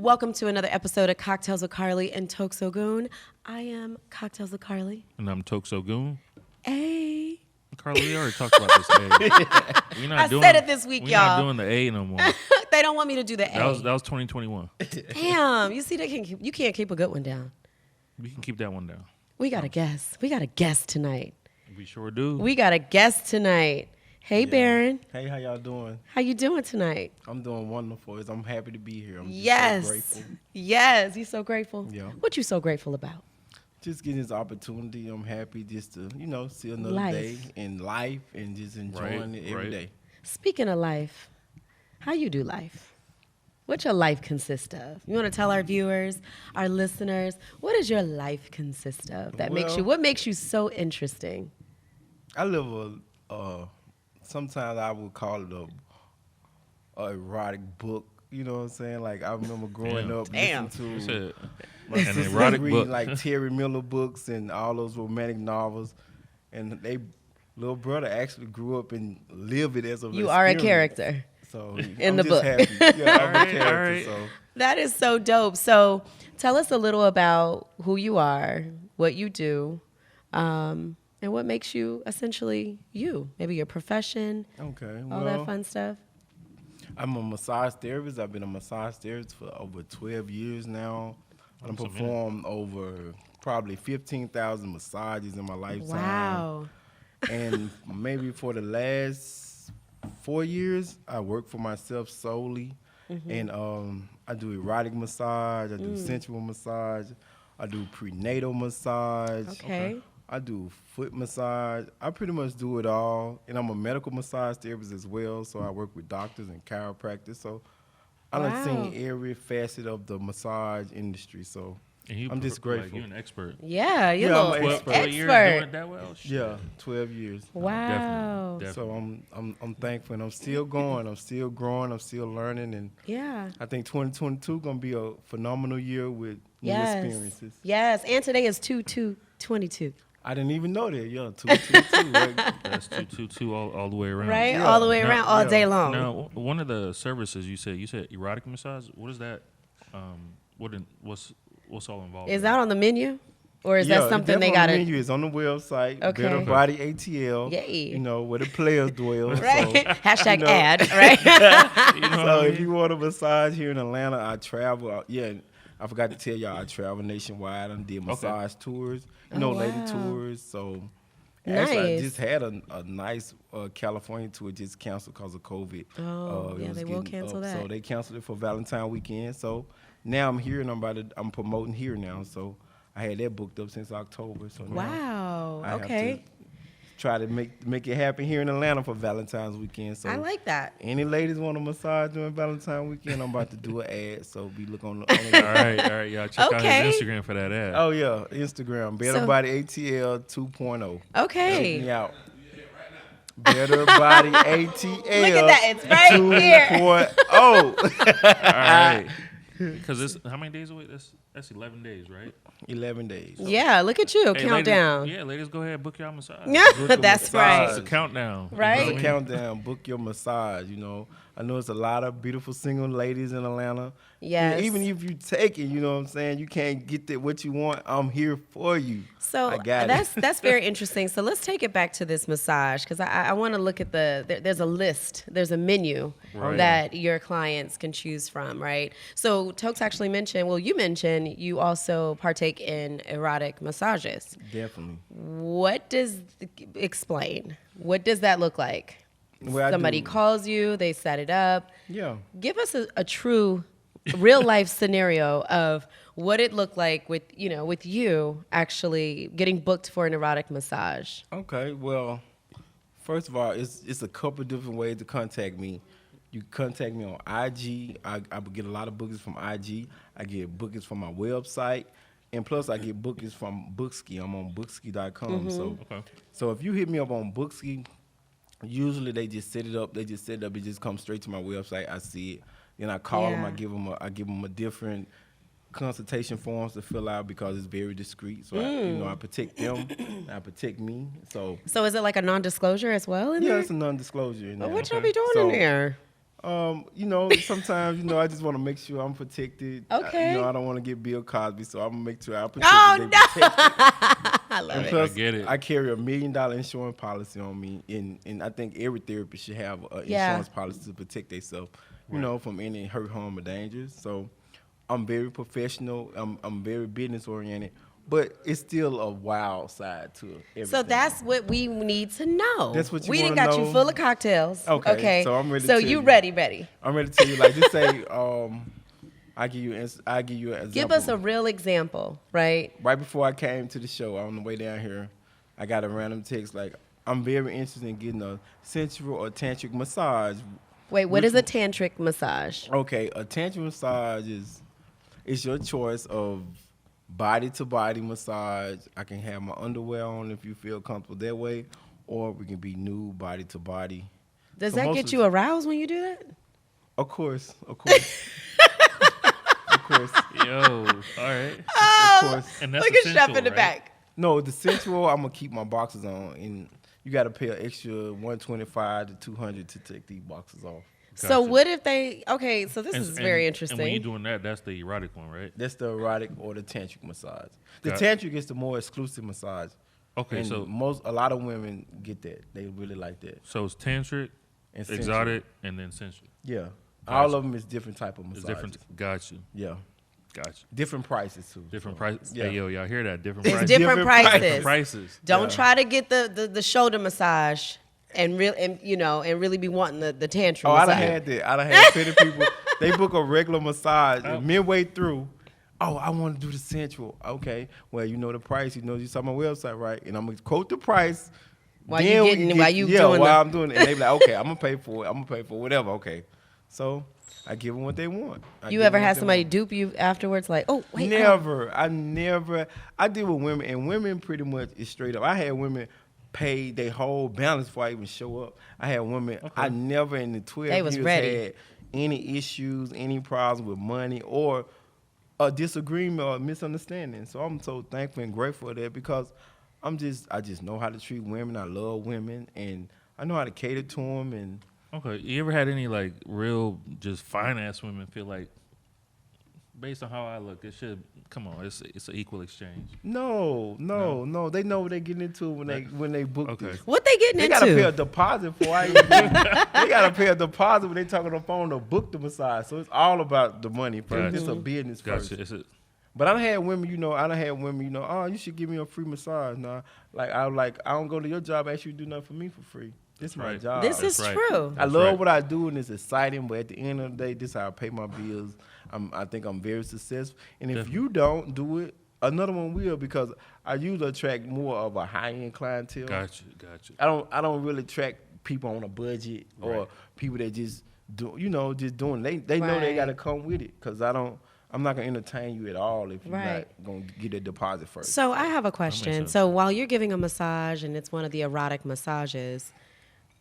Welcome to another episode of Cocktails with Carly and Toks Ogun. I am Cocktails with Carly. And I'm Toks Ogun. Hey. Carly, we already talked about this A. I said it this week, we're y'all. We're not doing the A no more. They don't want me to do the A. That was 2021. Damn. You see, you can't keep a good one down. We can keep that one down. We got a guest. We got a guest tonight. We sure do. We got a guest tonight. Hey, Barron. Hey, how y'all doing? How you doing tonight? I'm doing wonderful. I'm happy to be here. I'm yes. so grateful. Yes. You so grateful? Yeah. What you so grateful about? Just getting this opportunity. I'm happy just to, see another life. day in life and just enjoying it every day. Speaking of life, how you do life? What your life consist of? You want to tell our viewers, our listeners, what does your life consist of? What makes you so interesting? I live sometimes I would call it a erotic book. You know what I'm saying? Like I remember growing up listening to my sister erotic read book. like Terry Miller books and all those romantic novels, and they little brother actually grew up and lived it as a. You are a character. So in I'm the just book. Happy. Yeah, I'm a character. All right. So. That is so dope. So tell us a little about who you are, what you do, and what makes you essentially you. Maybe your profession. Okay. All that fun stuff. I'm a massage therapist. I've been a massage therapist for over 12 years now. I've performed over probably 15,000 massages in my lifetime. Wow. And maybe for the last 4 years, I work for myself solely. Mm-hmm. And I do erotic massage. I do sensual massage. I do prenatal massage. Okay. I do foot massage. I pretty much do it all. And I'm a medical massage therapist as well, so I work with doctors and chiropractors. So I've seen every facet of the massage industry. So I'm just grateful. Like, you're an expert. Yeah, you're I'm an an expert. 12 years doing it that well? Shit. Yeah, 12 years. Wow. Definitely. So I'm thankful, and I'm still going. I'm still growing. I'm still learning, and Yeah. I think 2022 gonna be a phenomenal year with new experiences. Yes, and today is 2/2/22. I didn't even know that. Yeah, 222. Right? That's 222 all the way around. Right? Yeah. All the way around, all Yeah. day long. Now, one of the services you said erotic massage. What is that? What's all involved? Is in that on the menu? Or is that something they got to? to... The menu is on the website. Okay. Better Body ATL. Yay. Where the players dwell. Right? So, Hashtag ad, right? so if you want a massage here in Atlanta, I travel. I forgot to tell y'all I travel nationwide. I did massage tours, lady tours. So actually, I just had a nice California tour just canceled because of COVID. Oh, yeah, they will cancel that. So they canceled it for Valentine weekend. So now I'm here and I'm promoting here now. So I had that booked up since October. So now Wow. I have Okay. to try to make it happen here in Atlanta for Valentine's weekend. So I like that. any ladies want a massage during Valentine's weekend, I'm about to do an ad. So be looking on the all right, y'all check out his Instagram for that ad. Oh yeah, Instagram, Better Body ATL 2.0. Okay. Check me out. Better Body ATL. Look at that. It's right here. 2.0. All right. Because how many days away? That's 11 days, right? 11 days. Yeah, look at you. Hey, Countdown. ladies, go ahead, book y'all massage. Yeah, that's massage. right. It's a countdown. Right. It's a countdown. Book your massage. I know it's a lot of beautiful single ladies in Atlanta. Yes. Even if you take it, you know what I'm saying, you can't get what you want. I'm here for you. So I got it. that's very interesting. So let's take it back to this massage because I want to look at there's a list, there's a menu that your clients can choose from, right? So Toks actually mentioned, you mentioned you also partake in erotic massages. Definitely. Explain. What does that look like? Well, Somebody calls you, they set it up. Yeah. Give us a true real life scenario of what it looked like with you actually getting booked for an erotic massage. Okay, well, first of all, it's a couple different ways to contact me. You contact me on IG. I get a lot of bookings from IG. I get bookings from my website. And plus, I get bookings from Bookski. I'm on Bookski.com. Mm-hmm. So if you hit me up on Bookski, usually they just set it up. It just comes straight to my website. I see it. Then I call them. I give them a different consultation forms to fill out because it's very discreet. So I protect them. I protect me. So is it like a non-disclosure as well in there? it's a non-disclosure. In there. What y'all be doing in there? Sometimes, I just want to make sure I'm protected. Okay. I don't want to get Bill Cosby, so I'm gonna make sure I protect. Oh, they no. protected. I love And it. plus, I get it. I carry $1 million insurance policy on me, and I think every therapist should have an Yeah. insurance policy to protect themselves, from any hurt, harm, or danger. So, I'm very professional. I'm very business oriented, but it's still a wild side to everything. So that's what we need to know. That's what you we done wanna got you know? full of cocktails. Okay, so I'm ready to So tell you you. ready? I'm ready to tell you, like, just say, I give you an example. Give us a real example, right? Right before I came to the show, on the way down here, I got a random text like, I'm very interested in getting a sensual or tantric massage. Wait, what is a tantric massage? Okay, a tantric massage is your choice of body to body massage. I can have my underwear on if you feel comfortable that way, or we can be nude body to body. Does So that most get of you aroused when you do that? Of course. Of course. Yo, all right. Of course. And that's Look at essential, Chef in the right? back. No, the sensual, I'm gonna keep my boxes on, and you got to pay an extra $125 to $200 to take these boxes off. So Gotcha. what if they? Okay, so this And- is very and- interesting. And when you're doing that, that's the erotic one, right? That's the erotic or the tantric massage. The Got tantric is the more exclusive massage. Okay, And so a lot of women get that. They really like that. it's tantric, And sensual. exotic, and then sensual. Yeah. Gotcha. All of them is different type of It's massage. different. Got you. Yeah. Got you. Different prices too. Different So, prices. Yeah. Hey, yo, y'all hear that? Different It's prices. different Different prices. prices. Prices. Don't Yeah. try to get the shoulder massage and really be wanting the tantrum. Oh, I done massage. had that. I done had plenty people. They book a regular massage and midway through. Oh, I want to do the sensual. Okay. Well, you know the price. You saw my website, right? And I'm gonna quote the price. While you Then we getting- can while you yeah, doing while the- I'm doing it. And they be like, okay, I'm gonna pay for it. I'm gonna pay for whatever. Okay. So I give them what they want. You ever had somebody dupe you afterwards? Like, oh wait, Never. I deal with women, and women pretty much is straight up. I had women pay their whole balance before I even show up. I had women. I never in the 12 They was years ready. had any issues, any problems with money or a disagreement or misunderstanding. So I'm so thankful and grateful for that because I just know how to treat women. I love women, and I know how to cater to them. And Okay. You ever had any like real just finance women feel like, based on how I look, it should come on. It's an equal exchange. no, they know what they getting into when they book Okay. this. what they getting They into? gotta pay a deposit for I even they gotta pay a deposit when they talk on the phone to book the massage. So it's all about the money first. Gotcha. It's a business first. Gotcha. It's a, But I done had women, oh, you should give me a free massage. Nah, I don't go to your job, ask you to do nothing for me for free. This is my right. job. This is That's right. true. I That's love right. what I do and it's exciting, but at the end of the day, this is how I pay my bills. I think I'm very successful. And if Definitely. you don't do it, another one will because I usually attract more of a high end clientele. gotcha. I don't really attract people on a budget or Right. people that just just doing. They know they Right. got to come with it because I'm not gonna entertain you at all if you're Right. not gonna get a deposit first. So I have a question. sense. So while you're giving a massage and it's one of the erotic massages,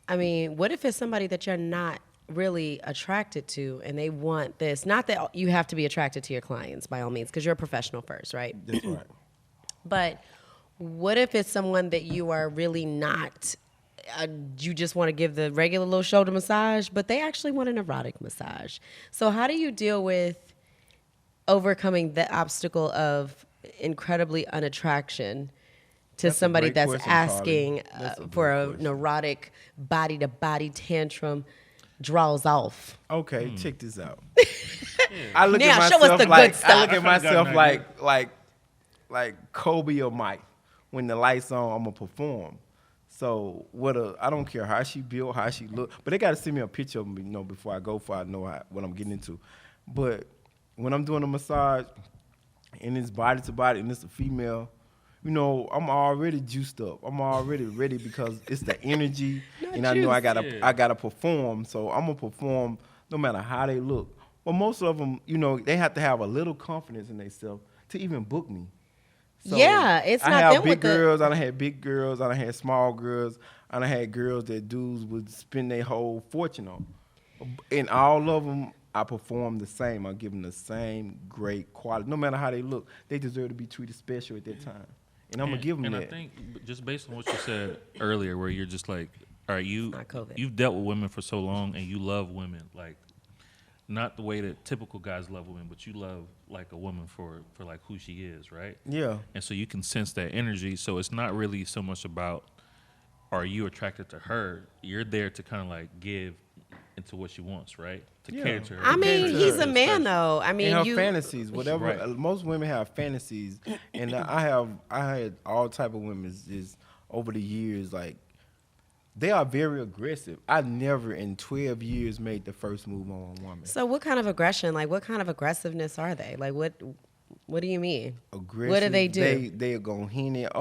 I mean, what if it's somebody that you're not really attracted to and they want this? Not that you have to be attracted to your clients by all means, because you're a professional first, right? That's right. But what if it's someone that you are really not? You just want to give the regular little shoulder massage, but they actually want an erotic massage. So how do you deal with overcoming the obstacle of incredibly unattraction to That's a somebody great that's question, asking Carly. That's a for great a question. neurotic body-to-body tantrum draws off? Okay, check this out. I look Now, at show us myself the good like stuff. I look at I kinda got myself an like Kobe or Mike. When the lights on, I'm gonna perform. So I don't care how she built, how she look, but they gotta send me a picture of me, before I go, for I know what I'm getting into. But when I'm doing a massage and it's body to body and it's a female, I'm already juiced up. I'm already ready because it's the energy, and I know I gotta perform. So I'm gonna perform no matter how they look. But most of them, they have to have a little confidence in themselves to even book me. So Yeah, it's I not have them big with the- girls. I done had big girls. I done had small girls. I done had girls that dudes would spend their whole fortune on. And all of them, I perform the same. I give them the same great quality. No matter how they look, they deserve to be treated special at that time. And I'm going to give them and that. I think just based on what you said earlier, where you're just like, all right, not COVID. you've dealt with women for so long and you love women, like not the way that typical guys love women, but you love like a woman for like who she is, right? Yeah. And so you can sense that energy. So it's not really so much about are you attracted to her? You're there to kind of like give into what she wants, right? To cater to her. I mean, to he's her. a man, though. I mean, And her you. fantasies, whatever. Right. Most women have fantasies, and I had all type of women just over the years. Like they are very aggressive. I never in 12 years made the first move on a woman. So, what kind of aggression? Like, what kind of aggressiveness are they? Like, what do you mean? Aggressive. What do they do? They are gonna hint it.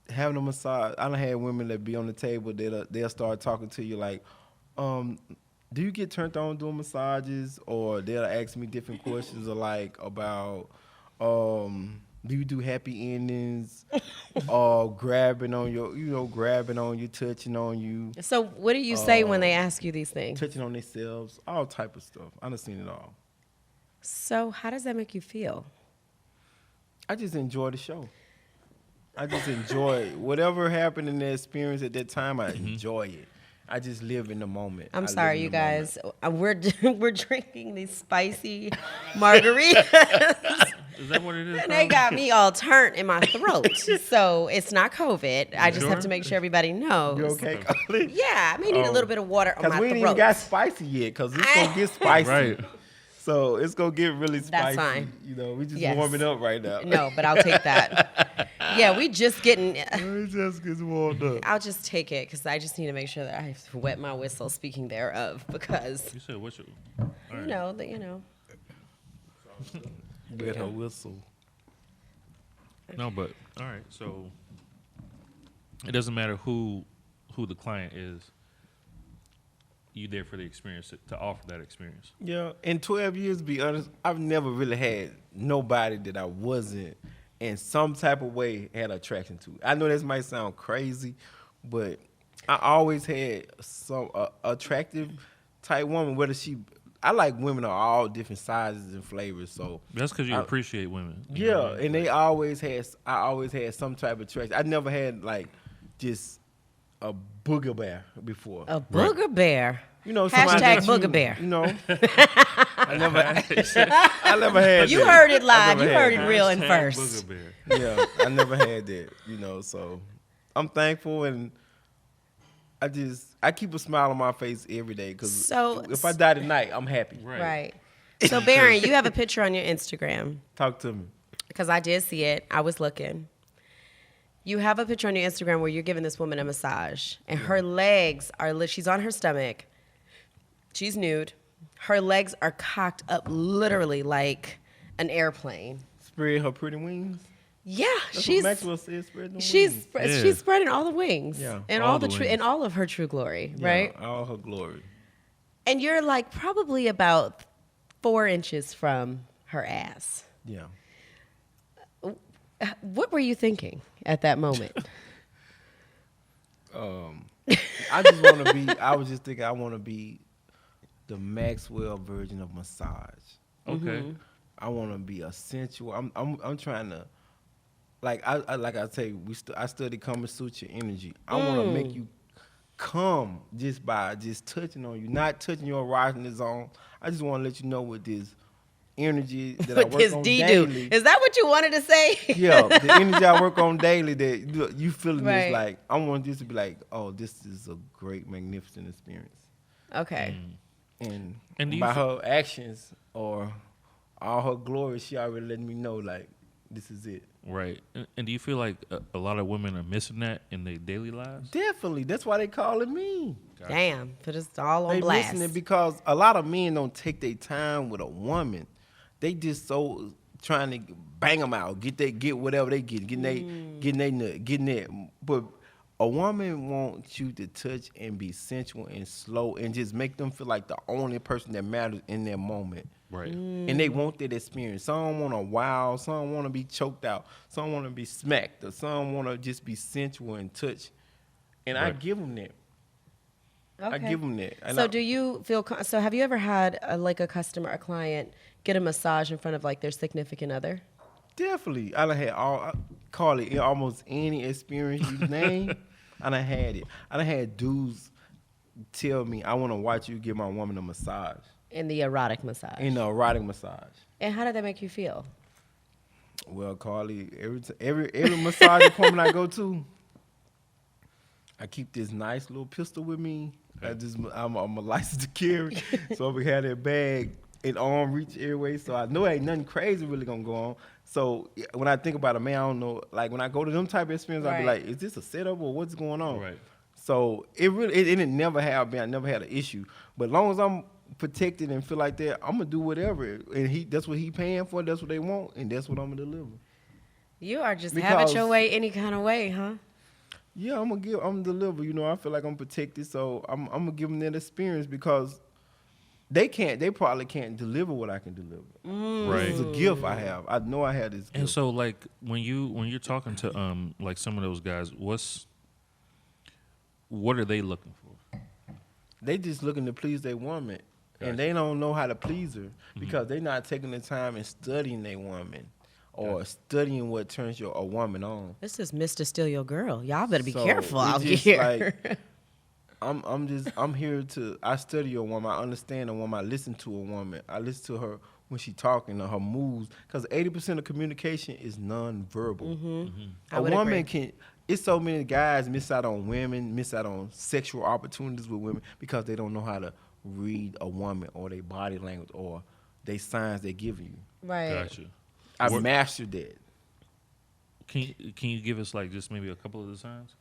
Having a massage. I done had women that be on the table. They'll start talking to you like, do you get turned on doing massages? Or they'll ask me different questions like about, do you do happy endings? Or grabbing on you, touching on you, So, what do you say when they ask you these things? touching on themselves, all type of stuff. I done seen it all. So, how does that make you feel? I just enjoy the show. I just enjoy whatever happened in the experience at that time. I enjoy it. I just live in the moment. I'm I sorry, live you in the guys. moment. We're drinking these spicy margaritas, Is that what it is? and they got me all turned in my throat. So it's not COVID. I just have sure? to make sure everybody knows. You okay, Colin? Yeah, I may need a little bit of water on Because my we ain't throat. even got spicy yet. Because it's gonna get spicy. Right. So it's gonna get really spicy. That's fine. You know, we just Yes. warming up right now. No, but I'll take that. Yeah, we just getting. It just gets warmed up. I'll just take it because I just need to make sure that I wet my whistle. Speaking thereof, because You said what's your? All right. you know. Wet her whistle. No, but all right. So it doesn't matter who the client is. You there for the experience to offer that experience. Yeah, in 12 years, to be honest, I've never really had nobody that I wasn't in some type of way had attraction to. I know this might sound crazy, but I always had some attractive type woman. I like women of all different sizes and flavors. So That's because you appreciate women. You yeah, know what I mean? and I always had some type of attraction. I never had like just a booger bear before. A booger bear. You know, somebody Hashtag that you- booger bear. You know, I never had. You that. heard it I live. never You had heard it that. real and Hashtag first. Booger Bear. Yeah, I never had that. You know, so I'm thankful, and I keep a smile on my face every day because So- if I die tonight, I'm happy. Right. So, Barron, you have a picture on your Instagram Talk to me. because I did see it. I was looking. You have a picture on your Instagram where you're giving this woman a massage, and her legs are she's on her stomach. She's nude. Her legs are cocked up literally like an airplane. Spread her pretty wings. Yeah, That's she's what Maxwell said. Spread them she's wings. Yeah. she's spreading all the wings. Yeah. And All all the the wings. in all of her true glory, Yeah, right? all her glory. And you're like probably about 4 inches from her ass. Yeah. What were you thinking at that moment? I just want to be. I was just thinking. I want to be the Maxwell version of massage. Okay. I want to be a sensual. I'm trying to, like I say, I study Kama Sutra energy. I want to make you come just by just touching on you, not touching your erogenous zone. I just want to let you know with this energy that I With work his on D-do. daily. Is that what you wanted to say? Yeah, the energy I work on daily that you feeling Right. this like I want this to be like, oh, this is a great, magnificent experience. Okay. And And do you by fe- her actions or all her glory, she already letting me know like this is it. Right. And do you feel like a lot of women are missing that in their daily lives? Definitely, that's why they calling me. Damn. Put us all on They blast. missing it because a lot of men don't take their time with a woman. They just so trying to bang them out, get whatever they getting they nut, getting that. But a woman wants you to touch and be sensual and slow and just make them feel like the only person that matters in that moment. Right. And they want that experience. Some want to wow, some want to be choked out, some want to be smacked, or some want to just be sensual and touch. And I Right. give them that. I Okay. give them that. And So I- do you feel, so have you ever had a customer, a client, get a massage in front of like their significant other? Definitely. I done had I call it almost any experience you name. I done had it. I done had dudes tell me, I want to watch you give my woman a massage. In the erotic massage. In the erotic massage. And how did that make you feel? Well, Carly, every massage appointment I go to, I keep this nice little pistol with me. I'm a licensed to carry, so we have that bag in arm reach everywhere. So I know ain't nothing crazy really gonna go on. So when I think about it, man, I don't know. Like when I go to them type of experience, I be like, is this a setup or what's going on? Right. So it never have been. I never had an issue. But as long as I'm protected and feel like that, I'm gonna do whatever. And that's what he paying for. That's what they want, and that's what I'm gonna deliver. You are just have it your way, any kind of way, huh? Yeah, I'm gonna deliver. You know, I feel like I'm protected, so I'm gonna give them that experience because they probably can't deliver what I can deliver. Right. This is a gift I have. I know I have this gift. And so, like, when you're talking to like some of those guys, what are they looking for? They just looking to please their woman, and they don't know how to please her because they're not taking the time and studying their woman. Or studying what turns a woman on. This is Mr. Steal Your Girl. Y'all better be So careful it's out just here. Like, I'm here I study a woman. I understand a woman. I listen to a woman. I listen to her when she talking, her moves. Because 80% of communication is nonverbal. A woman can. It's so many guys miss out on women, miss out on sexual opportunities with women because they don't know how to read a woman or their body language or they signs they give you. Right. Gotcha. I mastered that. Can you give us like just maybe a couple of the signs?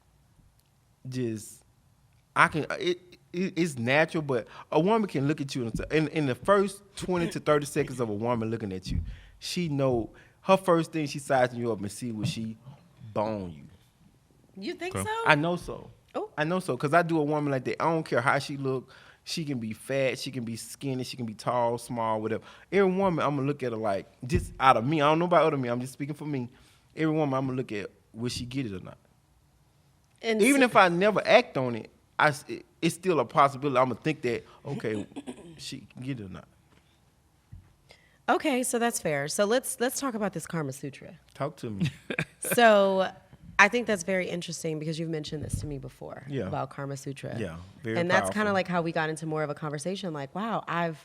It's natural, but a woman can look at you and in the first 20 to 30 seconds of a woman looking at you, she know her first thing she sizing you up and see will she bone you. You think Okay. so? I know so. Oh. I know so because I do a woman like that. I don't care how she look. She can be fat, she can be skinny, she can be tall, small, whatever. Every woman, I'm going to look at her like, just out of me. I don't know about other me. I'm just speaking for me. Every woman, I'm going to look at, will she get it or not? And Even if I never act on it, it's still a possibility. I'm going to think that, okay, she can get it or not. Okay, so that's fair. So let's talk about this Karma Sutra. Talk to me. So I think that's very interesting because you've mentioned this to me before about Karma Sutra. Yeah, very And that's powerful. kind of like how we got into more of a conversation like, wow, I've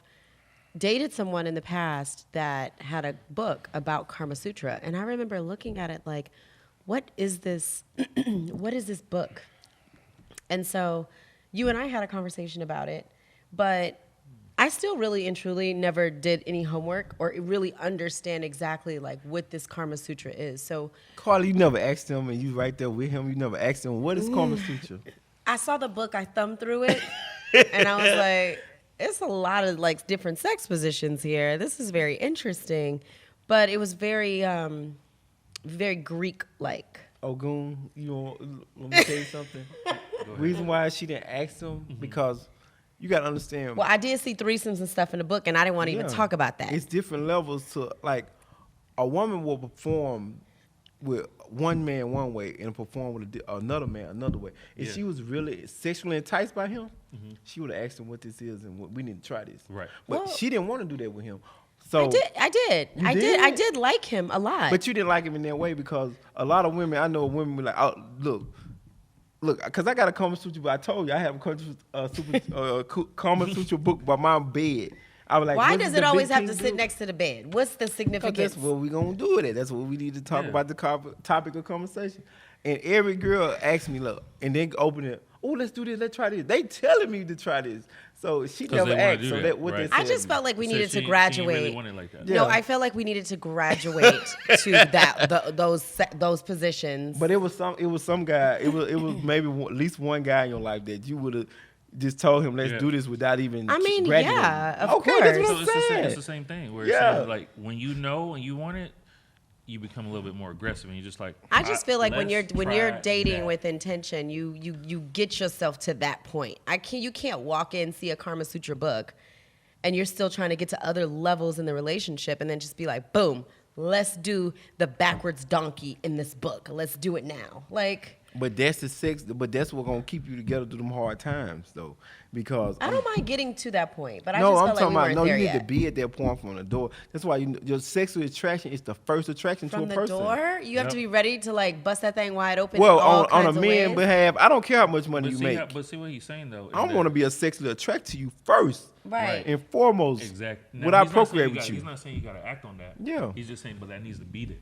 dated someone in the past that had a book about Karma Sutra. And I remember looking at it like, what is this? What is this book? And so you and I had a conversation about it, but I still really and truly never did any homework or really understand exactly like what this Karma Sutra is. So Carly, you never asked him and you right there with him. You never asked him, what is Karma Sutra? I saw the book, I thumbed through it, and I was like, it's a lot of like different sex positions here. This is very interesting. But it was very, very Greek-like. Ogun, let me tell you something. Reason why she didn't ask him, because you got to understand. Well, I did see threesomes and stuff in the book, and I didn't want to even talk about that. It's different levels to, like, a woman will perform with one man one way and perform with another man another way. If she was really sexually enticed by him, she would have asked him what this is and we need to try this. Right. But she didn't want to do that with him. So I did. You I did? did like him a lot. But you didn't like him in that way because a lot of women, I know women be like, oh, look, because I got a Karma Sutra, but I told you I have a Karma Sutra book by my bed. I was like, why what does does it the always big have to king sit do? next to the bed? What's the significance? That's what we're going to do with it. That's what we need to talk about, the topic of conversation. And every girl asks me, look, and then open it, oh, let's do this, let's try this. They telling me to try this. So she never they wanna asked. do So that, that what right. they I said just to felt me. like we So needed she to graduate. really wanted like that. Yeah. No, I felt like we needed to graduate to those positions. But it was some guy. It was maybe at least one guy in your life that you would have just told him, let's do this without even. I mean, graduating. yeah, of okay, that's course. what I'm So saying. it's the same thing where Yeah. it's like when you know and you want it, you become a little bit more aggressive and you're just like. I just feel like when you're let's dating try with that. intention, you get yourself to that point. You can't walk in, see a Karma Sutra book, and you're still trying to get to other levels in the relationship, and then just be like, boom, let's do the backwards donkey in this book. Let's do it now. Like, But that's the sex. But that's what's gonna keep you together through them hard times, though, because I don't mind getting to that point, but I no, just I'm felt talking like we about weren't there you need yet. to be at that point from the door. That's why your sexual attraction is the first attraction From to the a person. door, you have to be ready to like bust that thing wide open. Well, in all on a kinds of man ways. behalf, I don't care how much money you make. But see what he's saying though. I want to be a sexually attracted to you first, Right. and foremost. Exactly. Would I procreate with you? He's not saying you got to act on that. Yeah. He's just saying, but that needs to be there.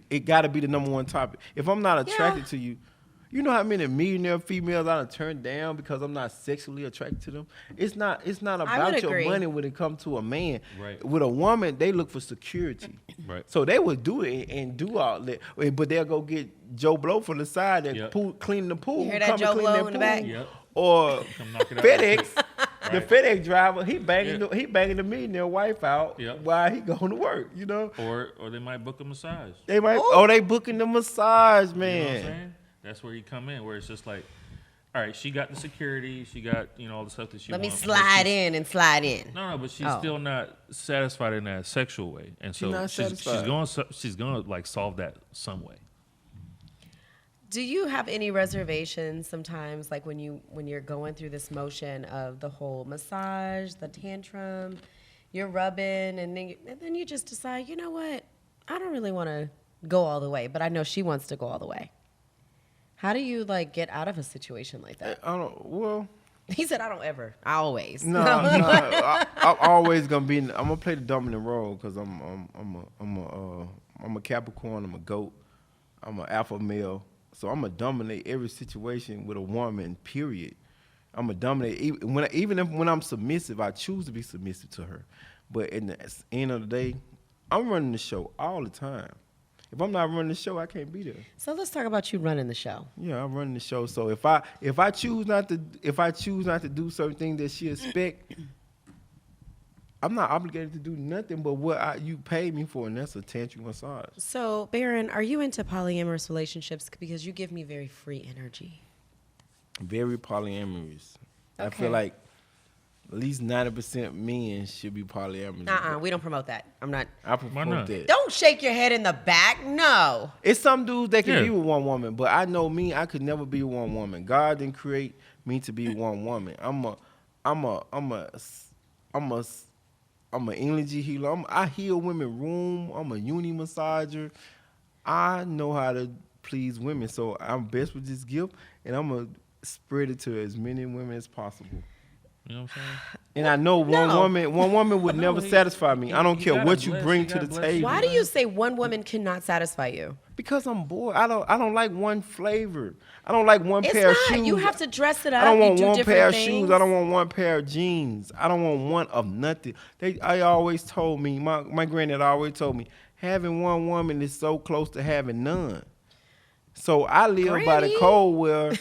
It got to be the number one topic. If I'm not attracted to you, you know how many millionaire females I done turned down because I'm not sexually attracted to them? It's not about your agree. money when it comes to a man. Right. With a woman, they look for security. Right. So they would do it and do all that. But they'll go get Joe Blow from the side and Yep. clean the pool. You hear that come and Joe clean Blow that in the pool. back? Yep. Or Come knock it out. FedEx. The Right. FedEx driver, he banging Yeah. the millionaire wife out Yep. while he going to work, you know? Or they might book a massage. They might they booking the massage, You know man. what I'm saying? That's where you come in, where it's just like, all right, she got the security, she got all the stuff that she. Let me wants, but slide she's- in and slide in. No, but she's Oh. still not satisfied in that sexual way, and so not she's satisfied. she's gonna like solve that some way. Do you have any reservations sometimes, like when you're going through this motion of the whole massage, the tantrum, you're rubbing, and then you just decide, you know what, I don't really want to go all the way, but I know she wants to go all the way. How do you like get out of a situation like that? I don't. Well, He said, I don't ever. I always. no. I'm always gonna be. I'm gonna play the dominant role because I'm a Capricorn. I'm a goat. I'm an alpha male. So I'm gonna dominate every situation with a woman. Period. I'm gonna dominate even when I'm submissive. I choose to be submissive to her. But in the end of the day, I'm running the show all the time. If I'm not running the show, I can't be there. So let's talk about you running the show. Yeah, I'm running the show. So if I choose not to do certain things that she expect, I'm not obligated to do nothing but what you paid me for, and that's a tantric massage. So, Barron, are you into polyamorous relationships? Because you give me very free energy. Very polyamorous. I Okay. feel like at least 90% men should be polyamorous. We don't promote that. I'm not. I prefer not? that. Don't shake your head in the back. No. It's some dudes that can Yeah. be with one woman, but I know me, I could never be with one woman. God didn't create me to be one woman. I'm an energy healer. I heal women room. I'm a Yoni massager. I know how to please women, so I'm best with this gift, and I'm gonna spread it to as many women as possible. You know what I'm saying? And I know one No. woman would never satisfy me. I don't you care gotta what you bless- bring you to gotta the bless table. Why do you say one woman cannot satisfy you? Because I'm bored. I don't like one flavor. I don't like one It's pair of not. shoes. You have to dress it up. I don't You want do one different pair of things. shoes. I don't want one pair of jeans. I don't want one of nothing. I always told me, my granddad always told me, having one woman is so close to having none. So I live by the Granny? code where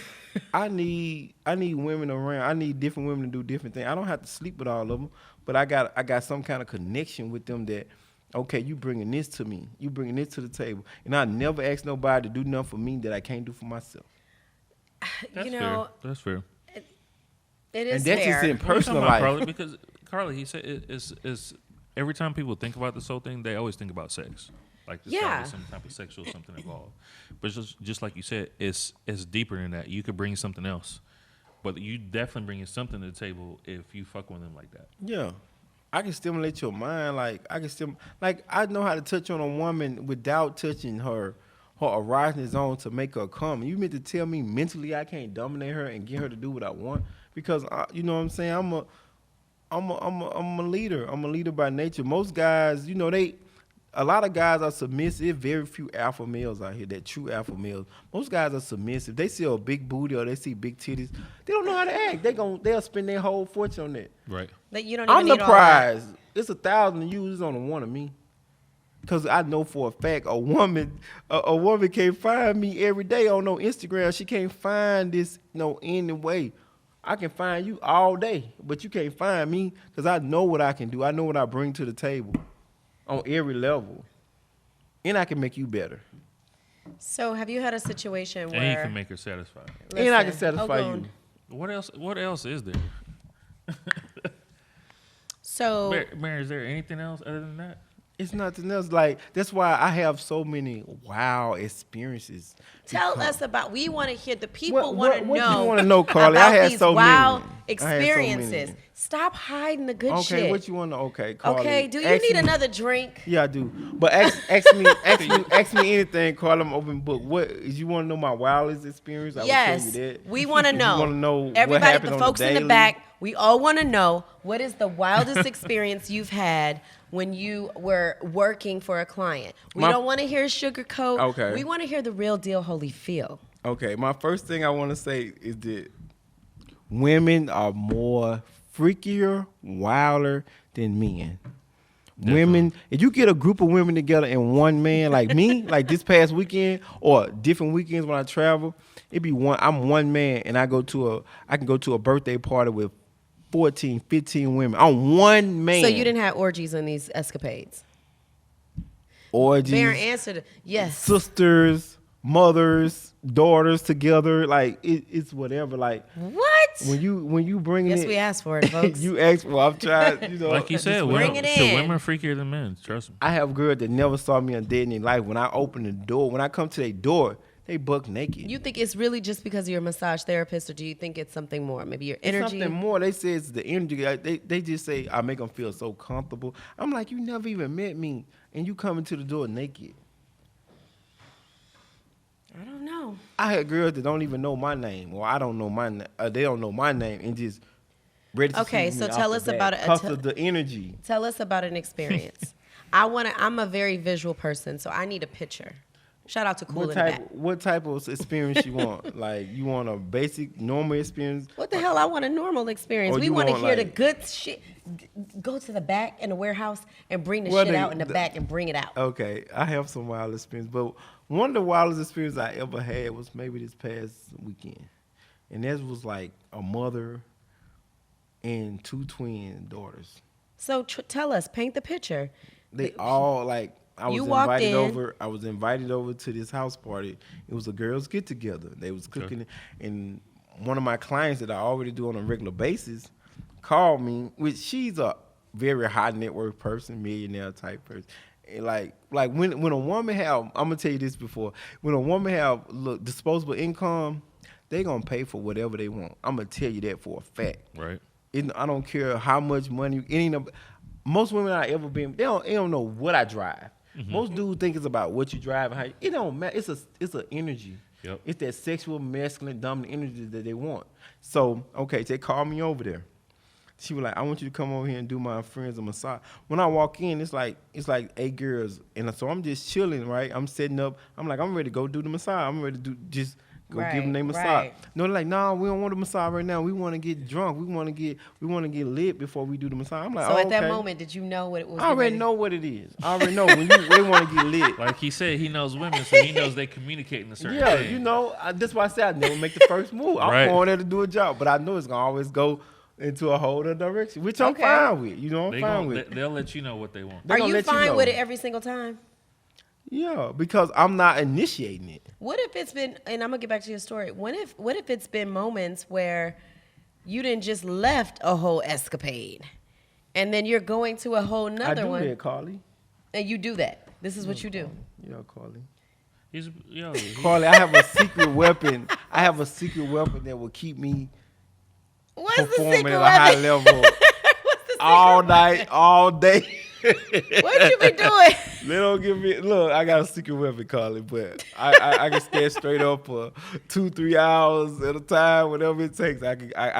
I need women around. I need different women to do different things. I don't have to sleep with all of them, but I got some kind of connection with them that, okay, you bringing this to me. You bringing this to the table. And I never ask nobody to do nothing for me that I can't do for myself. That's You know, fair. That's fair. it is And that's fair. just in What you personal talking about, life. Carly? Because Carly, he said it's every time people think about this whole thing, they always think about sex. Like there's gotta Yeah. be some type of sexual something involved. But just like you said, it's deeper than that. You could bring something else, but you definitely bringing something to the table if you fuck with them like that. Yeah. I can stimulate your mind. I know how to touch on a woman without touching her erogenous zone to make her come. You meant to tell me mentally I can't dominate her and get her to do what I want? Because you know what I'm saying? I'm a leader. I'm a leader by nature. Most guys, a lot of guys are submissive. Very few alpha males out here that true alpha males. Most guys are submissive. They see a big booty or they see big titties. They don't know how to act. They'll spend their whole fortune on that. Right. That you don't even I'm the need all that. prize. It's 1,000 of you. It's only one of me. Because I know for a fact a woman can't find me every day on no Instagram. She can't find this any way. I can find you all day, but you can't find me because I know what I can do. I know what I bring to the table on every level. And I can make you better. So, have you had a situation where And you can make her satisfied. And I can Listen, satisfy Ogun, you. What else is there? So, Mary, is there anything else other than that? It's nothing else. Like, that's why I have so many wow experiences. Tell us about. We want to hear. The people want to What know. you want to know, Carly? I about had these so wild many. experiences. Stop hiding the good shit. Okay, what you want to? Okay, Carly. Okay, do you ask need me- another drink? Yeah, I do. But ask me anything, Carly. I'm open book. What is you want to know my wildest experience? I Yes, will tell you that. we want to If know. You want to know what Everybody, happened the on folks the in the daily? back, we all want to know what is the wildest experience you've had when you were working for a client. We don't want to hear sugarcoat. Okay. We want to hear the real deal, holy feel. Okay, my first thing I want to say is that women are more freakier, wilder than men. Women, if you get a group of women together and one man like me, like this past weekend or different weekends when I travel, it be one. I'm one man and I can go to a birthday party with 14, 15 women. I'm one man. So you didn't have orgies on these escapades? orgies, Barron answered, yes. sisters, mothers, daughters together. Like it's whatever. Like What? when you bring Yes, it, we asked for it, folks. you ask. Well, I'm trying. You know, Like you said, Bring women, it so in. women are freakier than men. Trust me. I have girls that never saw me a day in their life. When I open the door, when I come to their door, they buck naked. You think it's really just because you're a massage therapist, or do you think it's something more? Maybe your It's energy? something more. They say it's the energy. Like, they just say I make them feel so comfortable. I'm like, you never even met me, and you coming to the door naked. I don't know. I had girls that don't even know my name, or I don't know my name. They don't know my name, and just ready to Okay, see so me tell off us the about bat it. because of the energy. Tell us about an experience. I'm a very visual person, so I need a picture. Shout out to Cool in the Back. What type of experience you want? Like you want a basic, normal experience? What the hell? I want a normal experience. Or We you want to want, hear the like- good shit. Go to the back in the warehouse and bring the Well, shit the- out in the the- back and bring it out. Okay, I have some wild experience, but one of the wildest experiences I ever had was maybe this past weekend, and that was like a mother and two twin daughters. So tell us, paint the picture. They all like I was You walked invited in. over. I was invited over to this house party. It was a girls' get together. They was cooking, and one of my clients that I already do on a regular basis called me. Which she's a very high net worth person, millionaire type person. And like when a woman have, I'm gonna tell you this before. When a woman have disposable income, they gonna pay for whatever they want. I'm gonna tell you that for a fact. Right. I don't care how much money. It ain't most women I ever been. They don't know what I drive. Mm-hmm. Most dudes think it's about what you drive and how. It don't matter. It's an energy. Yep. It's that sexual, masculine, dominant energy that they want. So okay, they called me over there. She was like, "I want you to come over here and do my friends a massage." When I walk in, it's like 8 girls, and so I'm just chilling, right? I'm setting up. I'm like, I'm ready to go do the massage. I'm ready to just go give them their massage. right. No, they're like, "No, we don't want a massage right now. We want to get drunk. We want to get lit before we do the massage." I'm like, So oh, at that okay. moment, did you know what it was? I already know what it is. I already know when they want to get lit. Like he said, he knows women, so he knows they communicate in a certain Yeah, way. you know, that's why I say I never make the first move. I'm Right. going there to do a job, but I know it's gonna always go into a whole other direction, which I'm Okay. fine with. You know, I'm fine with. They'll let you know what they want. They Are gonna you let you fine know. with it every single time? Yeah, because I'm not initiating it. What if it's been, and I'm gonna get back to your story. What if it's been moments where you didn't just left a whole escapade, and then you're going to a whole I nother do one, that, Carly. and you do that? This is what you do. Yeah, Carly. He- Carly, I have a secret weapon. I have a secret weapon that will keep me What's the performing secret at a high weapon? level What's the secret all weapon? night, all day. What you been doing? They don't give me look. I got a secret weapon, Carly, but I can stand straight up for 2-3 hours at a time, whatever it takes. I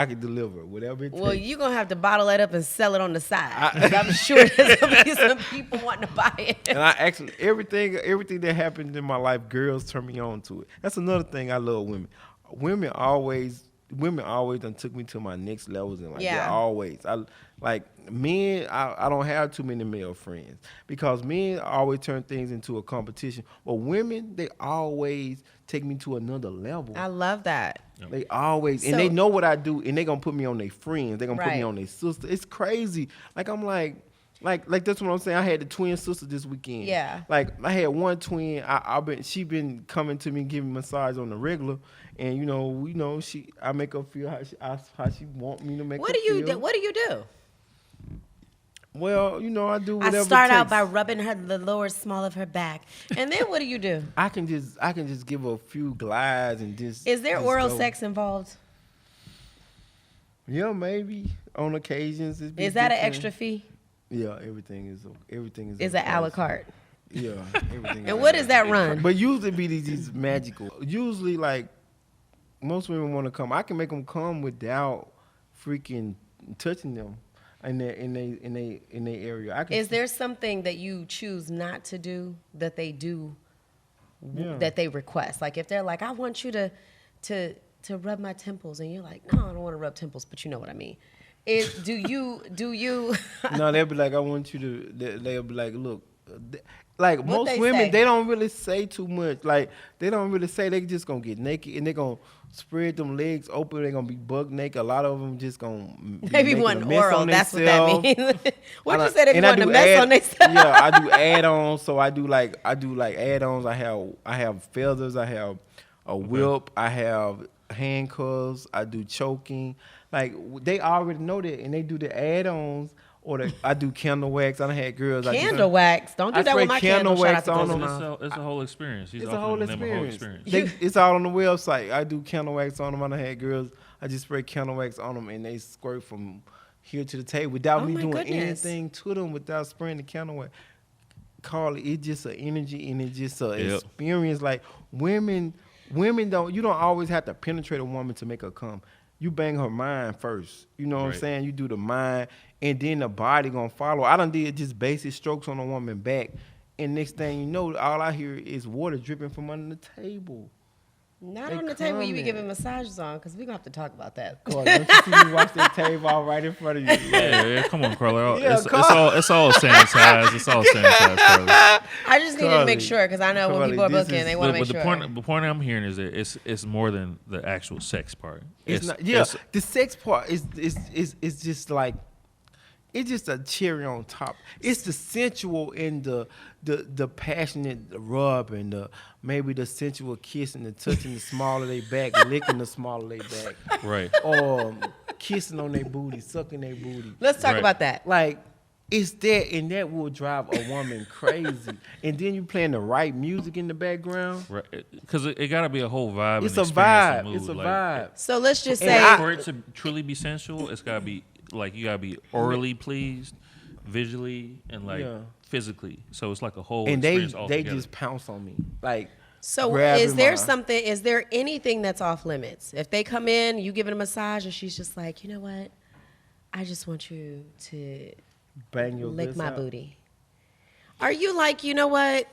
can deliver whatever it Well, takes. you're going to have to bottle that up and sell it on the side. 'Cause I'm sure there's going to be some people wanting to buy it. And I actually everything that happened in my life, girls turn me on to it. That's another thing I love women. Women always done took me to my next levels and Yeah. always. I like men. I don't have too many male friends because men always turn things into a competition. But women, they always take me to another level. I love that. They always, and So- they know what I do, and they gonna put me on their friends. They gonna put me Right. on their sister. It's crazy. Like I'm like that's what I'm saying. I had the twin sister this weekend. Yeah. Like I had one twin. She been coming to me giving massage on the regular, and I make her feel how she want me to make. What her do you feel. do? What do you do? Well, you know, I do I whatever. start it out takes. by rubbing the lower small of her back, and then what do? I can just give her a few glides and just. Is there just oral go. sex involved? Yeah, maybe on occasions. It'd be Is that an different. extra fee? Yeah, everything is. Is it a la carte? Yeah, everything. And what does that run? But usually be these magical. Usually, like most women want to come. I can make them come without freaking touching them in their area. I can. Is there something that you choose not to do that they do, Yeah. that they request? Like if they're like, I want you to rub my temples, and you're like, no, I don't want to rub temples, but you know what I mean. Do you? No, they'll be like, I want you to. They'll be like, look. Like What most they women, say? they don't really say too much. Like they don't really say. They just gonna get naked and they gonna spread them legs open. They gonna be buck naked. A lot of them just gonna be Maybe making one a mess oral. on That's what themselves. that means. What you I- said? If you and I want to do mess on themselves? Yeah, I do add-ons. So I do like add-ons. I have feathers. I have a whip. I have handcuffs. I do choking. Like they already know that, and they do the add-ons. Or I do candle wax. I done had girls. Candle wax. Don't do I that with spray my candle. candle Shout out wax to on those them. moms. It's a whole experience. He's It's a whole offering them experience. a whole experience. It's all on the website. I do candle wax on them. I done had girls. I just spray candle wax on them, and they squirt from here to the table without Oh me my doing goodness. anything to them, without spraying the candle wax. Carly, it's just an energy and it's just an Yep. experience. Like women don't. You don't always have to penetrate a woman to make her come. You bang her mind first. You know what I'm Right. saying? You do the mind, and then the body gonna follow. I done did just basic strokes on a woman back, and next thing you know, all I hear is water dripping from under the table. Not They on the table you be coming. giving massages on, because we're going to have to talk about that. Carly, don't you see me watch that table all right in front of you? Yeah, come on, Carla. Yeah, It's all sanitized. It's all sanitized, Carla. I just need to make Carly, sure, because I know when Carly, people are this booking, is- they want to But make the sure. point I'm hearing is that it's more than the actual sex part. It's not. Yeah, the sex part is just like. It's just a cherry on top. It's the sensual and the passionate rub and maybe the sensual kiss and the touching the small of their back, licking the small of their back, right. or kissing on their booty, sucking their booty. Let's talk Right. about that. Like it's that, and that will drive a woman crazy. And then you playing the right music in the background. Right, because it got to be a whole vibe. It's and a experience and vibe. mood. It's a like, vibe. So let's just And say, For it to truly be sensual, it's got to be like you got to be orally pleased, visually, and like Yeah. physically. So it's like a whole And experience they altogether. just pounce on me like. so grabbing is there my- is there anything that's off limits? If they come in, you give it a massage, and she's just like, you know what? I just want you to Bang your lick guts my out. booty. Are you like, you know what?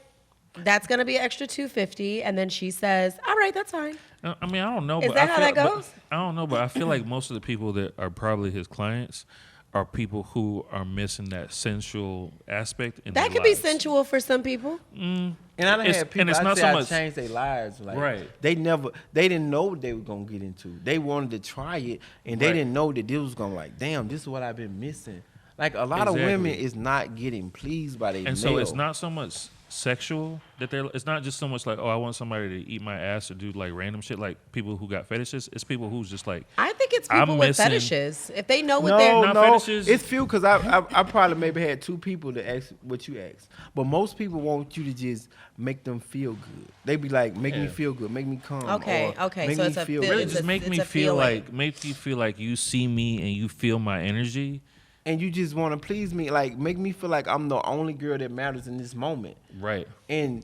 That's going to be extra $250. And then she says, all right, that's fine. I mean, I don't know. Is but that I how feel, that but goes? I don't know, but I feel like most of the people that are probably his clients are people who are missing that sensual aspect. In That their could be lives. sensual for some people. And I done It's- had people and it's not so much- changed their lives. Like, Right. They didn't know what they were gonna get into. They wanted to try it, and they Right. didn't know that this was gonna like, damn, this is what I've been missing. Like a lot of Exactly. women is not getting pleased by their And so it's not so much sexual that it's not just so much like, oh, I want somebody to eat my ass or do like random shit like people who got fetishes. It's people who's just like, I think it's I'm people with missing- fetishes. If they know what they're... No, Not no, fetishes. it's few because I probably maybe had two people that ask what you asked, but most people want you to just make them feel good. They be like, make me Yeah. feel good, make me come. Okay, or okay, make so me it's a feel feel- good. really it's just a- make it's me a feel feeling. like, make you feel like you see me and you feel my energy. And you just want to please me, like make me feel like I'm the only girl that matters in this moment. Right. And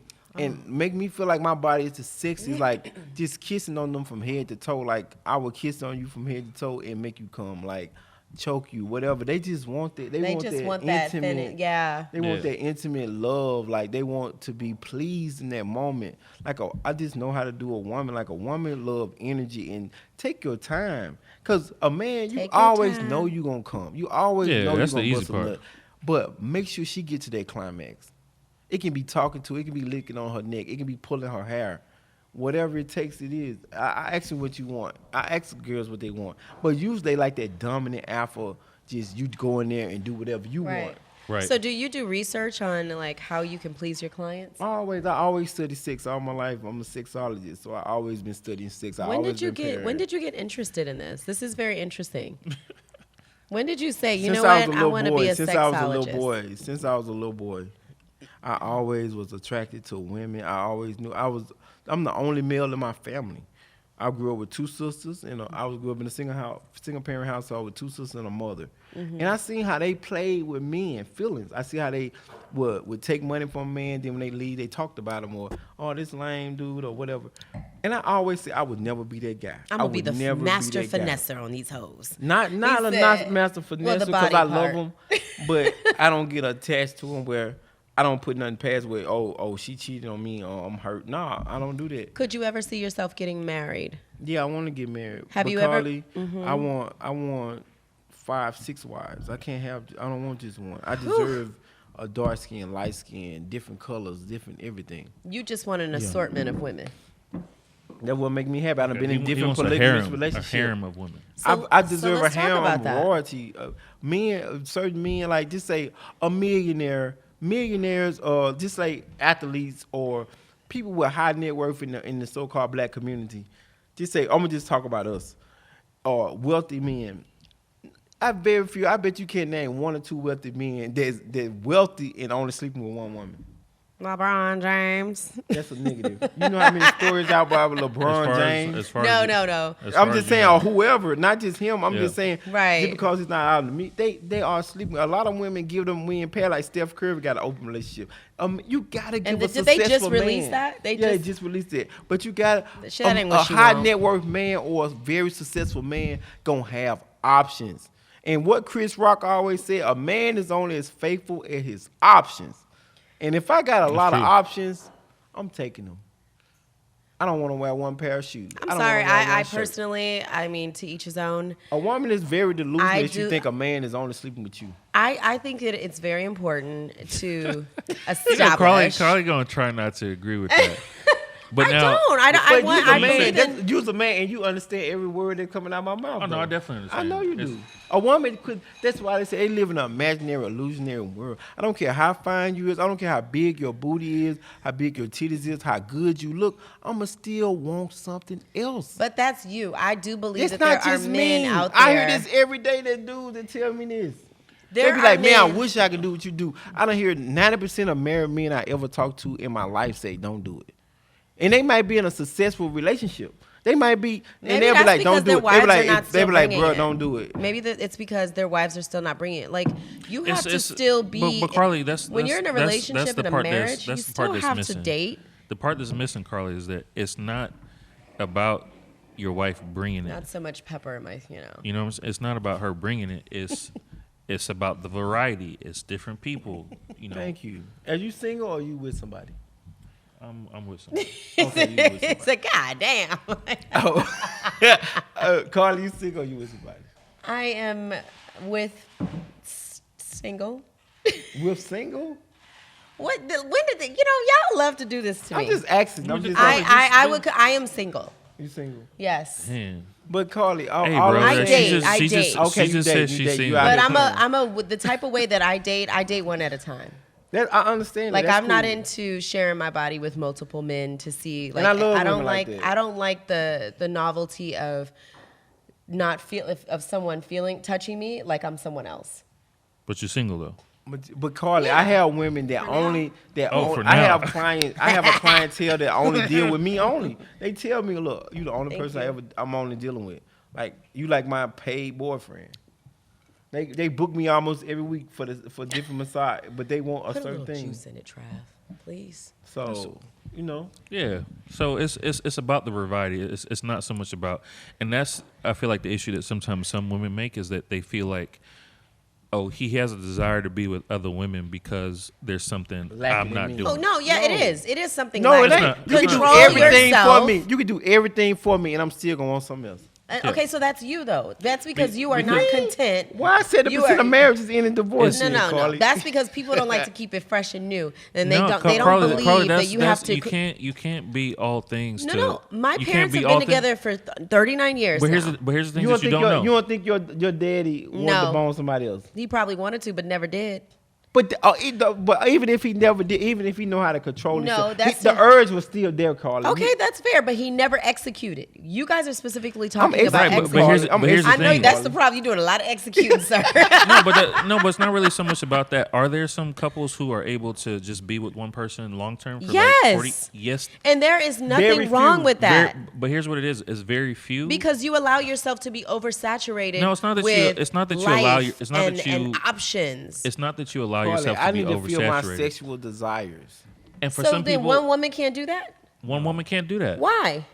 make me feel like my body is the sexiest, like just kissing on them from head to toe. Like I would kiss on you from head to toe and make you come, like choke you, whatever. They just want that. They just want that intimate. yeah. They want Yeah. that intimate love. Like they want to be pleased in that moment. Like I just know how to do a woman. Like a woman love energy and take your time. Cause a man, you Take your always time. know you gonna come. You always Yeah, know that's you the gonna easy bust a part. nut. But make sure she get to that climax. It can be talking to her, it can be licking on her neck, it can be pulling her hair. Whatever it takes, it is. I ask you what you want. I ask girls what they want. But usually they like that dominant alpha, just you go in there and do whatever you Right. want. Right. So do you do research on like how you can please your clients? I always study sex all my life. I'm a sexologist, so I always been studying sex. When did you get interested in this? This is very interesting. When did you say, Since I want to be a sexologist? Since I was a little boy, I always was attracted to women. I always knew I'm the only male in my family. I grew up with two sisters, and grew up in a single parent household with two sisters and a mother. And I seen how they played with men feelings. I see how they would take money from a man, then when they leave, they talked about him or, oh, this lame dude or whatever. And I always say I would never be that guy. I'm gonna be the master finesser on these hoes. Not master finesser because I love them, but I don't get attached to them where I don't put nothing past where, oh, she cheated on me or I'm hurt. Nah, I don't do that. Could you ever see yourself getting married? Yeah, I want to get married. Have you Carly, ever? Mm-hmm. I want 5, 6 wives. I don't want just one. I deserve a dark skin, light skin, different colors, different everything. You just want an assortment of women. That will make me happy. I've been in different polygamous relationships. A harem of women. I deserve a harem of royalty. Certain men, like just say a millionaire. Millionaires or just like athletes or people with high net worth in the so-called black community. Just say, I'm gonna just talk about us. Or wealthy men. I bet you can't name 1 or 2 wealthy men that's wealthy and only sleeping with one woman. LeBron James. That's a negative. You know how many stories out about LeBron James? No. I'm just saying, or whoever, not just him. I'm just saying, right? Just because he's not out of me, they are sleeping. A lot of women give them win pair like Steph Curry got an open relationship. You gotta give a successful man. Did they just release that? They just released it. But you got a high net worth man or a very successful man gonna have options. And what Chris Rock always said, a man is only as faithful as his options. And if I got a lot of options, I'm taking them. I don't want to wear one pair of shoes. I'm sorry. I personally, to each his own. A woman is very delusional if you think a man is only sleeping with you. I think it's very important to establish. Carly gonna try not to agree with that. But you're a man and you understand every word that's coming out of my mouth. Oh, no, I definitely understand. I know you do. A woman could. That's why they say they live in an imaginary, illusionary world. I don't care how fine you is. I don't care how big your booty is, how big your titties is, how good you look. I'ma still want something else. But that's you. I do believe that there are men out there. I hear this every day. That dudes that tell me this. They be like, man, I wish I could do what you do. I don't hear 90% of married men I ever talked to in my life say, don't do it. And they might be in a successful relationship. They might be, and they'll be like, don't do it. They be like, bro, don't do it. Maybe it's because their wives are still not bringing it. Like, you have to still be. But Carly, when you're in a relationship and a marriage, you still have to date. The part that's missing, Carly, is that it's not about your wife bringing it. Not so much pepper in my, You know what I'm saying? It's not about her bringing it. It's about the variety. It's different people. Thank you. Are you single or are you with somebody? I'm with somebody. Okay, it's a goddamn. Carly, you single or you with somebody? I am with single. With single? When did y'all love to do this to me? I'm just asking. I am single. You single? Yes. Man. But Carly, I date. Okay, she just said she's single. But I'm the type of way that I date one at a time. I understand. Like, I'm not into sharing my body with multiple men to see. Like, and I love I don't like that. I don't like the novelty of of someone touching me like I'm someone else. But you're single though. But Carly, I have women that I have a clientele that only deal with me only. They tell me, look, you the only person I'm only dealing with. Like, you like my paid boyfriend. They book me almost every week for different massage, but they want a certain thing. Put a little juice in it, Trav, please. So, Yeah. So it's about the variety. It's not so much about, and that's, I feel like the issue that sometimes some women make is that they feel like, oh, he has a desire to be with other women because there's something I'm not doing. Oh no, yeah, it is. It is something. No, it ain't. You can do everything yourself. for me. You can do everything for me, and I'm still gonna want something else. Okay, so that's you though. That's because you are not content. Why I said the percent of marriages end in divorce? No. That's because people don't like to keep it fresh and new, and they don't believe that you have to. You can't be all things. No. My parents have been together for 39 years. But here's the thing that you don't know. You don't think your daddy wanted to bone somebody else? He probably wanted to, but never did. But but even if he never did, even if he know how to control himself, that's the urge was still there, Carly. Okay, that's fair, but he never executed. You guys are specifically talking about Right, executing. but here's the I know thing. that's the problem. You're doing a lot of executing, sir. But it's not really so much about that. Are there some couples who are able to just be with one person long term for Yes. like 40? Yes. And there is Very nothing wrong few. with that. But here's what it is. It's very few. Because you allow yourself to be oversaturated. No, it's not that you- with it's not that you life allow your- it's not and, that you- and options. It's not that you allow Carly, yourself I to be need to feel my oversaturated. sexual desires. And for So some then people, one woman can't do that? one woman can't do that. Why?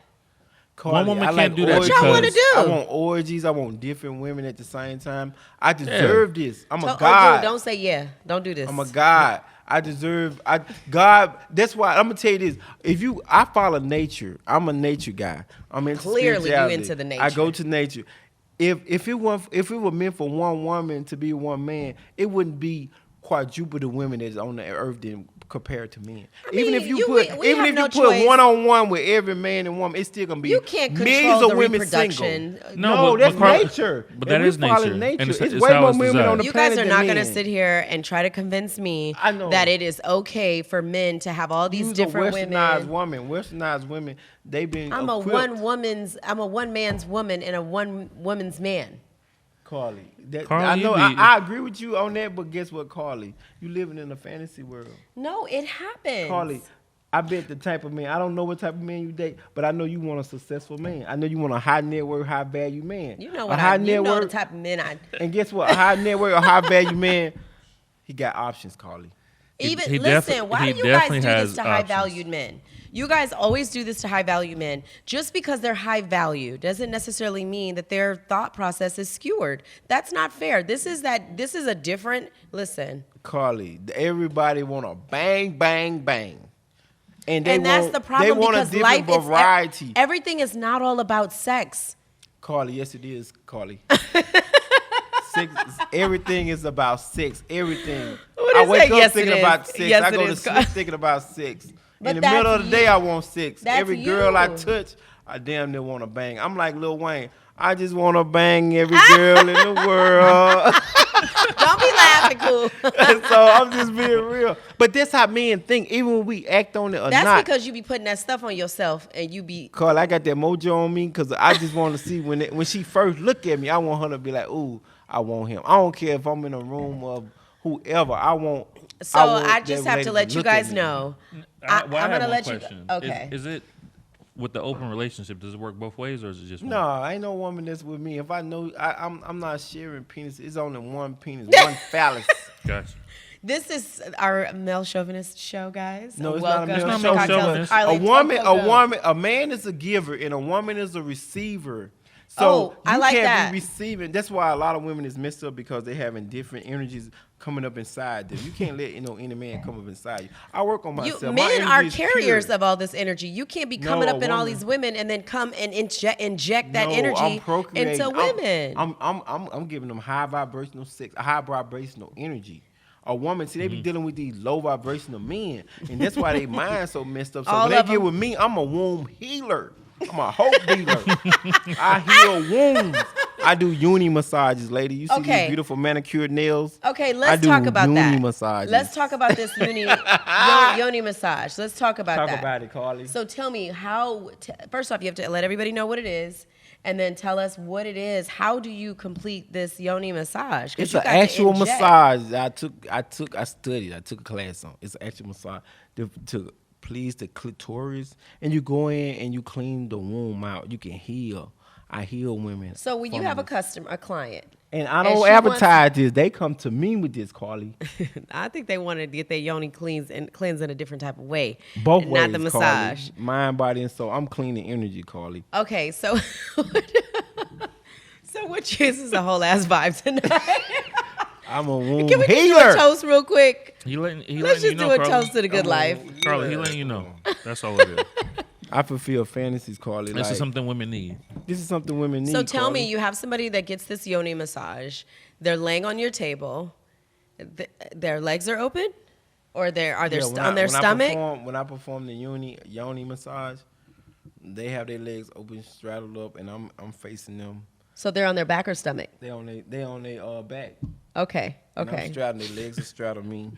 Carly, woman I can't like do that orgies. What y'all wanna do? I want orgies. I want different women at the same time. I deserve this. I'm a Ogun, god. don't say yeah. Don't do this. I'm a god. I deserve. God. That's why I'm gonna tell you this. I follow nature. I'm a nature guy. I'm into Clearly, you spirituality. into the nature. I go to nature. If it were meant for one woman to be one man, it wouldn't be quadruple the women that's on the earth than compared to men. Even if you put choice. 1-on-1 with every man and woman, it's still gonna be You can't millions control of the women reproduction. single. No, that's Carl- nature. but And that we is follow nature. And It's it's way how more it's women designed. on the You planet guys are than not going to men. sit here and try to convince me I know. that it is okay for men to have all these Use different a westernized women. woman. Westernized women, they've been I'm a equipped. one man's woman and a one woman's man. Carly. Carly, I know. you be- I agree with you on that, but guess what, Carly? You living in a fantasy world. No, it happens. Carly, I bet the type of man. I don't know what type of man you date, but I know you want a successful man. I know you want a high net worth, high value man. You know a what high you net know the worth. type of men I And guess what? A high net worth, a high value man. He got options, Carly. even he listen, why he do you guys do definitely this has to high options. valued men? You guys always do this to high value men. Just because they're high value doesn't necessarily mean that their thought process is skewered. That's not fair. This is a different listen. Carly, everybody want to bang, bang, bang. And That's the problem They want because a different life variety. is everything is not all about sex. Carly, yes it is, Carly. Sex, everything is about sex. Everything. What I is wake that? up Yes, thinking it is. about sex. Yes, I it go to is, sleep Carly. thinking about sex. But In the middle of that's the day, you. I want sex. That's Every girl I you. touch, I damn near want to bang. I'm like Lil Wayne. I just want to bang every girl in the world. Don't be laughing, cool. So I'm just being real. But that's how men think, even when we act on it or That's not. because you be putting that stuff on yourself and you be Carl, I got that mojo on me because I just want to see when she first look at me, I want her to be like, ooh, I want him. I don't care if I'm in a room of whoever. So I just that have lady to let you look at guys me. know. Well, I'm I have gonna one let you. question. Okay. Is it with the open relationship? Does it work both ways, or is it just one? No, ain't no woman that's with me. If I know, I'm not sharing penis. It's only one penis, one phallus. Gotcha. This is our male chauvinist show, guys. No, it's Welcome not a to male It's not male Cocktails chauvinist. with Carly. A man is a giver and a woman is a receiver. So Oh, I you like can't that. be receiving. That's why a lot of women is messed up because they having different energies coming up inside them. You can't let any man come up inside you. I work on myself. My Men energy are is carriers pure. of all this energy. You can't be No, coming a up in all woman. these women and then come and inject that No, energy I'm procreating. into women. I'm giving them high vibrational sex, high vibrational energy. A woman, see, they be dealing with these low vibrational men, and that's why they mind so messed up. So All when they of get them. with me, I'm a womb healer. I'm a hope dealer. I heal wounds. I do Yoni massages, lady. You see Okay. these beautiful manicured nails? Okay, I let's do talk about Yoni that. massages. Let's talk about this yoni massage. Let's talk about Talk that. about it, Carly. So tell me first off, you have to let everybody know what it is, and then tell us what it is. How do you complete this yoni massage? 'Cause It's you an got to actual inject. massage. I studied. I took a class on. It's an actual massage to please the clitoris, and you go in and you clean the womb out. You can heal. I heal women. So when you from have this. a client, and I and don't she advertise this. They come to me with this, Carly. I think they want to get their yoni cleanse in a different type of way. Both and ways, not the massage. Carly. Mind, body, and soul. I'm cleaning energy, Carly. Okay, so which is a whole ass vibe tonight. I'm a womb Can we just do healer. a toast real quick? He Let's letting just you do know, a Carly. toast to the good life. Carly, he letting you know. That's all it is. I fulfill fantasies, Carly. This like, is something women need. This is something women need. So tell Carly. me, you have somebody that gets this yoni massage. They're laying on your table. Their legs are open, or are they Yeah, on their stomach? When I perform the yoni massage, they have their legs open, straddled up, and I'm facing them. So they're on their back or stomach? They on their back. Okay. And I'm Okay. straddling their legs, are straddling me,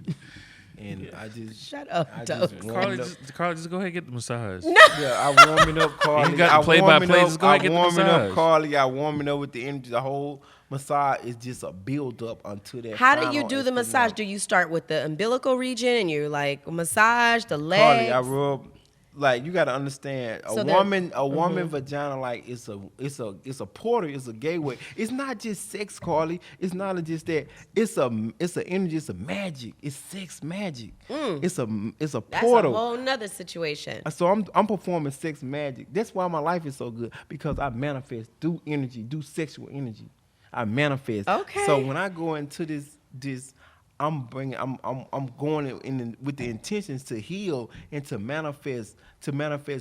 and I just Shut up, I Toks. just warm Carly, it up. Carly, just go ahead and get the massage. Yeah, I warm it up, Carly. You got I the play-by-play, warm it up. just go ahead and get the I warm it up, massage. Carly. I warm it up with the energy. The whole massage is just a build up until that. How do you final do the instant massage? now. Do you start with the umbilical region and you like massage the legs? Carly, I rub. Like you got to understand, So a there- woman vagina, like it's a portal, it's a gateway. It's not just sex, Carly. It's not just that. It's an energy. It's a magic. It's sex magic. It's a That's portal. a whole nother situation. So I'm performing sex magic. That's why my life is so good, because I manifest through energy, through sexual energy. I manifest. Okay. So when I go into this, I'm going with the intentions to heal and to manifest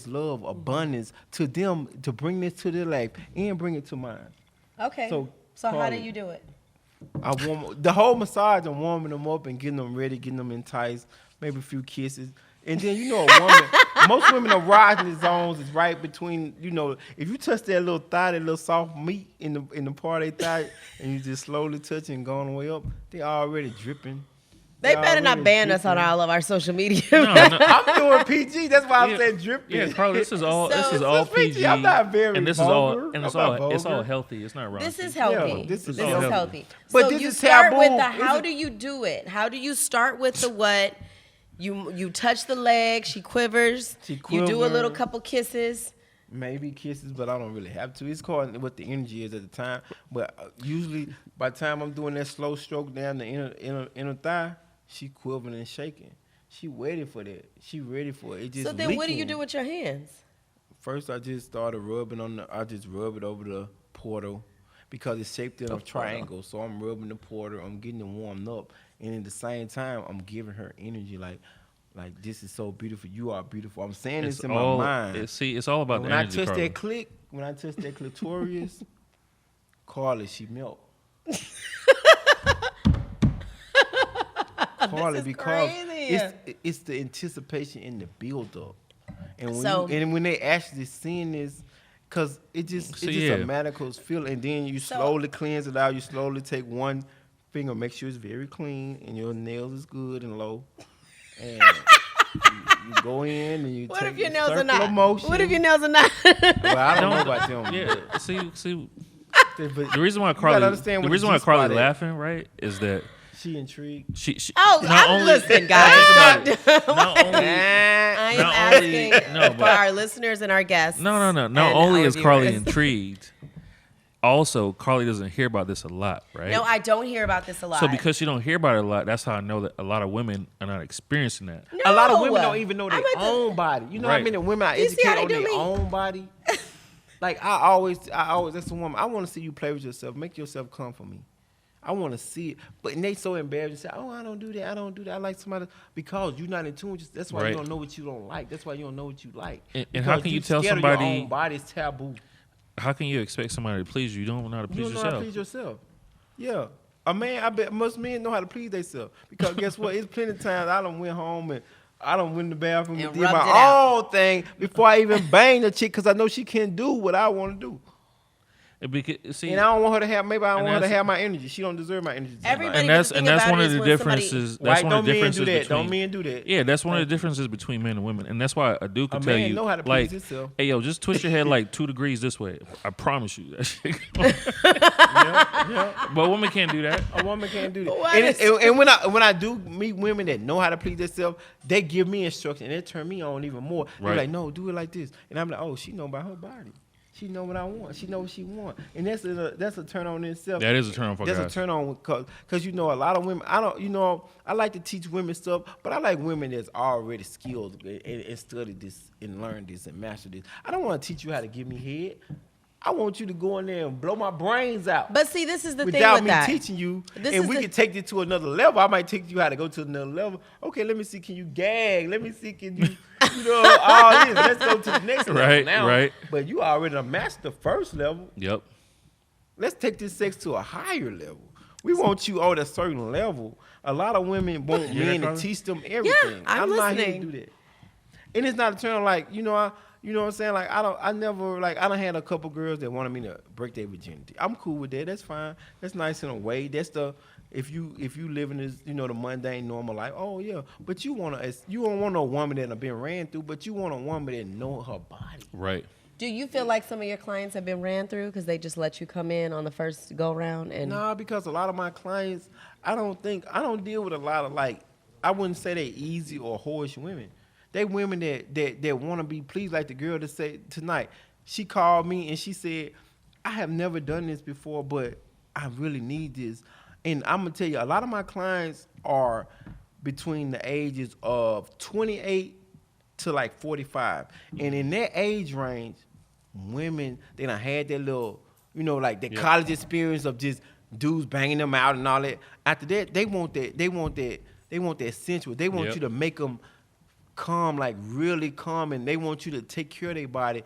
love, abundance to them, to bring this to their life and bring it to mine. Okay. So, So how do Carly, you do it? I warm the whole massage. I'm warming them up and getting them ready, getting them enticed, maybe a few kisses, and then a woman. Most women are erotic zones is right between. If you touch that little thigh, that little soft meat in the part of their thigh, and you just slowly touch it and going way up, they already dripping. They better not already ban us on dripping. all of our social media. No, no. I'm doing PG. That's why Yeah. I'm saying dripping. Yeah, Carly, this is all So- PG. I'm not very and this vulgar. is all and it's I'm all not it's all vulgar. healthy. It's not wrong. This is healthy. Yeah, this is all healthy. But so this you is start with taboo. the This how is- do you do it? How do you start with the what? You touch the leg, she quivers. She You do a little quiver. couple kisses. Maybe kisses, but I don't really have to. It's called what the energy is at the time. But usually, by the time I'm doing that slow stroke down the inner thigh, she quivering and shaking. She ready for that. She ready for it. It just So then what do you leaking. do with your hands? First, I just started rubbing I just rub it over the portal because it's shaped in a triangle. So I'm rubbing the portal. I'm getting it warmed up, and at the same time, I'm giving her energy like this is so beautiful. You are beautiful. I'm saying It's this in all, my mind. it's all about And the when energy, Carly. when I touch that clitoris, Carly, she melt. Carly, is because crazy. it's the anticipation and the build up, and So- when they actually seeing this, cause it's just yeah. a magical feeling, and then you So- slowly cleanse it out. You slowly take one finger, make sure it's very clean, and your nails is good and low, and you go in and you What take if your the nails are circular not? motion. What if your nails are not? Well, I don't know about them. Yeah, see, But the reason why gotta Carly, understand the what reason the why G-spot Carly is. laughing, right, is that she intrigued. she Oh, listen, guys. not only I am Not only- asking no, for but- our listeners and our guests. no. Not and only our is Carly viewers. intrigued, also Carly doesn't hear about this a lot, right? No, I don't hear about this a lot. So because she don't hear about it a lot, that's how I know that a lot of women are not experiencing that. A lot of women No. don't even know their I'm at the- own body. You know how Right. many women I You see how educate they on do their me? own body? Like I always, that's a woman. I want to see you play with yourself. Make yourself come for me. I want to see it. But and they so embarrassed to say, oh, I don't do that. I don't do that. I like somebody. Because you're not in tune with That's why Right. you don't know what you don't like. That's why you don't know what you like. And how Because can you tell scared of your somebody- own body is taboo. How can you expect somebody to please you? You don't know how to You please don't know how to yourself. please yourself. Yeah. A man, I bet most men know how to please themselves. Because guess what? It's plenty of times I done went home and I done went in the bathroom and And did rubbed my it out. own thing before I even bang the chick because I know she can't do what I want to do. See, And I don't want her to have, maybe I don't And want her to that's- have my energy. She don't deserve my energy. Everybody- and that's the thing and that's about one it of is the when somebody- differences. That's Right? one Don't of the men differences do that. between. Don't men do that. Yeah, that's one of the differences between men and women, and that's why a dude could A tell man you, know how to please like, himself. hey, yo, just twist your head like 2 degrees this way. I promise you that shit. Yeah. But women can't do that. A woman can't do that. What And, is- and when I do meet women that know how to please themselves, they give me instruction and it turn me on even more. They're Right. like, no, do it like this. And I'm like, oh, she know about her body. She know what I want. She know what she want. And that's a turn on in itself. That is a turn on for That's guys. a turn on because a lot of women. I like to teach women stuff, but I like women that's already skilled and studied this and learned this and mastered this. I don't want to teach you how to give me head. I want you to go in there and blow my brains out. But see, this is the thing Without with me that. teaching you, This and is we the- can take it to another level. I might teach you how to go to another level. Okay, let me see. Can you gag? Let me see. Can you, all this? Let's go to the next level Right, now. right. But you already done mastered the first level. Yep. Let's take this sex to a higher level. We want you on a certain level. A lot of women want Yeah, men to Carla? teach them everything. I'm not here listening. to do that. And it's not a turn on like, You know what I'm saying? Like I done had a couple girls that wanted me to break their virginity. I'm cool with that. That's fine. That's nice in a way. That's the if you live in this, the mundane normal life. Oh yeah. But you don't want a woman that have been ran through, but you want a woman that know her body. Right. Do you feel like some of your clients have been ran through because they just let you come in on the first go round? And Nah, because a lot of my clients, I don't deal with a lot of I wouldn't say they easy or whorish women. They women that want to be pleased, like the girl that said tonight. She called me and she said, I have never done this before, but I really need this. And I'm going to tell you, a lot of my clients are between the ages of 28 to like 45. And in that age range, women, they done had their little, the college experience of just dudes banging them out and all that. After that, they want that sensual. They want you to make them come, like really come, and they want you to take care of their body,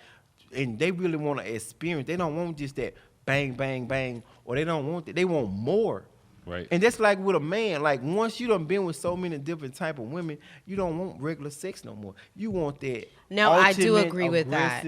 and they really want to experience. They don't want just that bang, bang, bang, or they don't want that. They want more. Right. And that's like with a man. Like once you done been with so many different type of women, you don't want regular sex no more. You want that. No, I do ultimate, agree with that.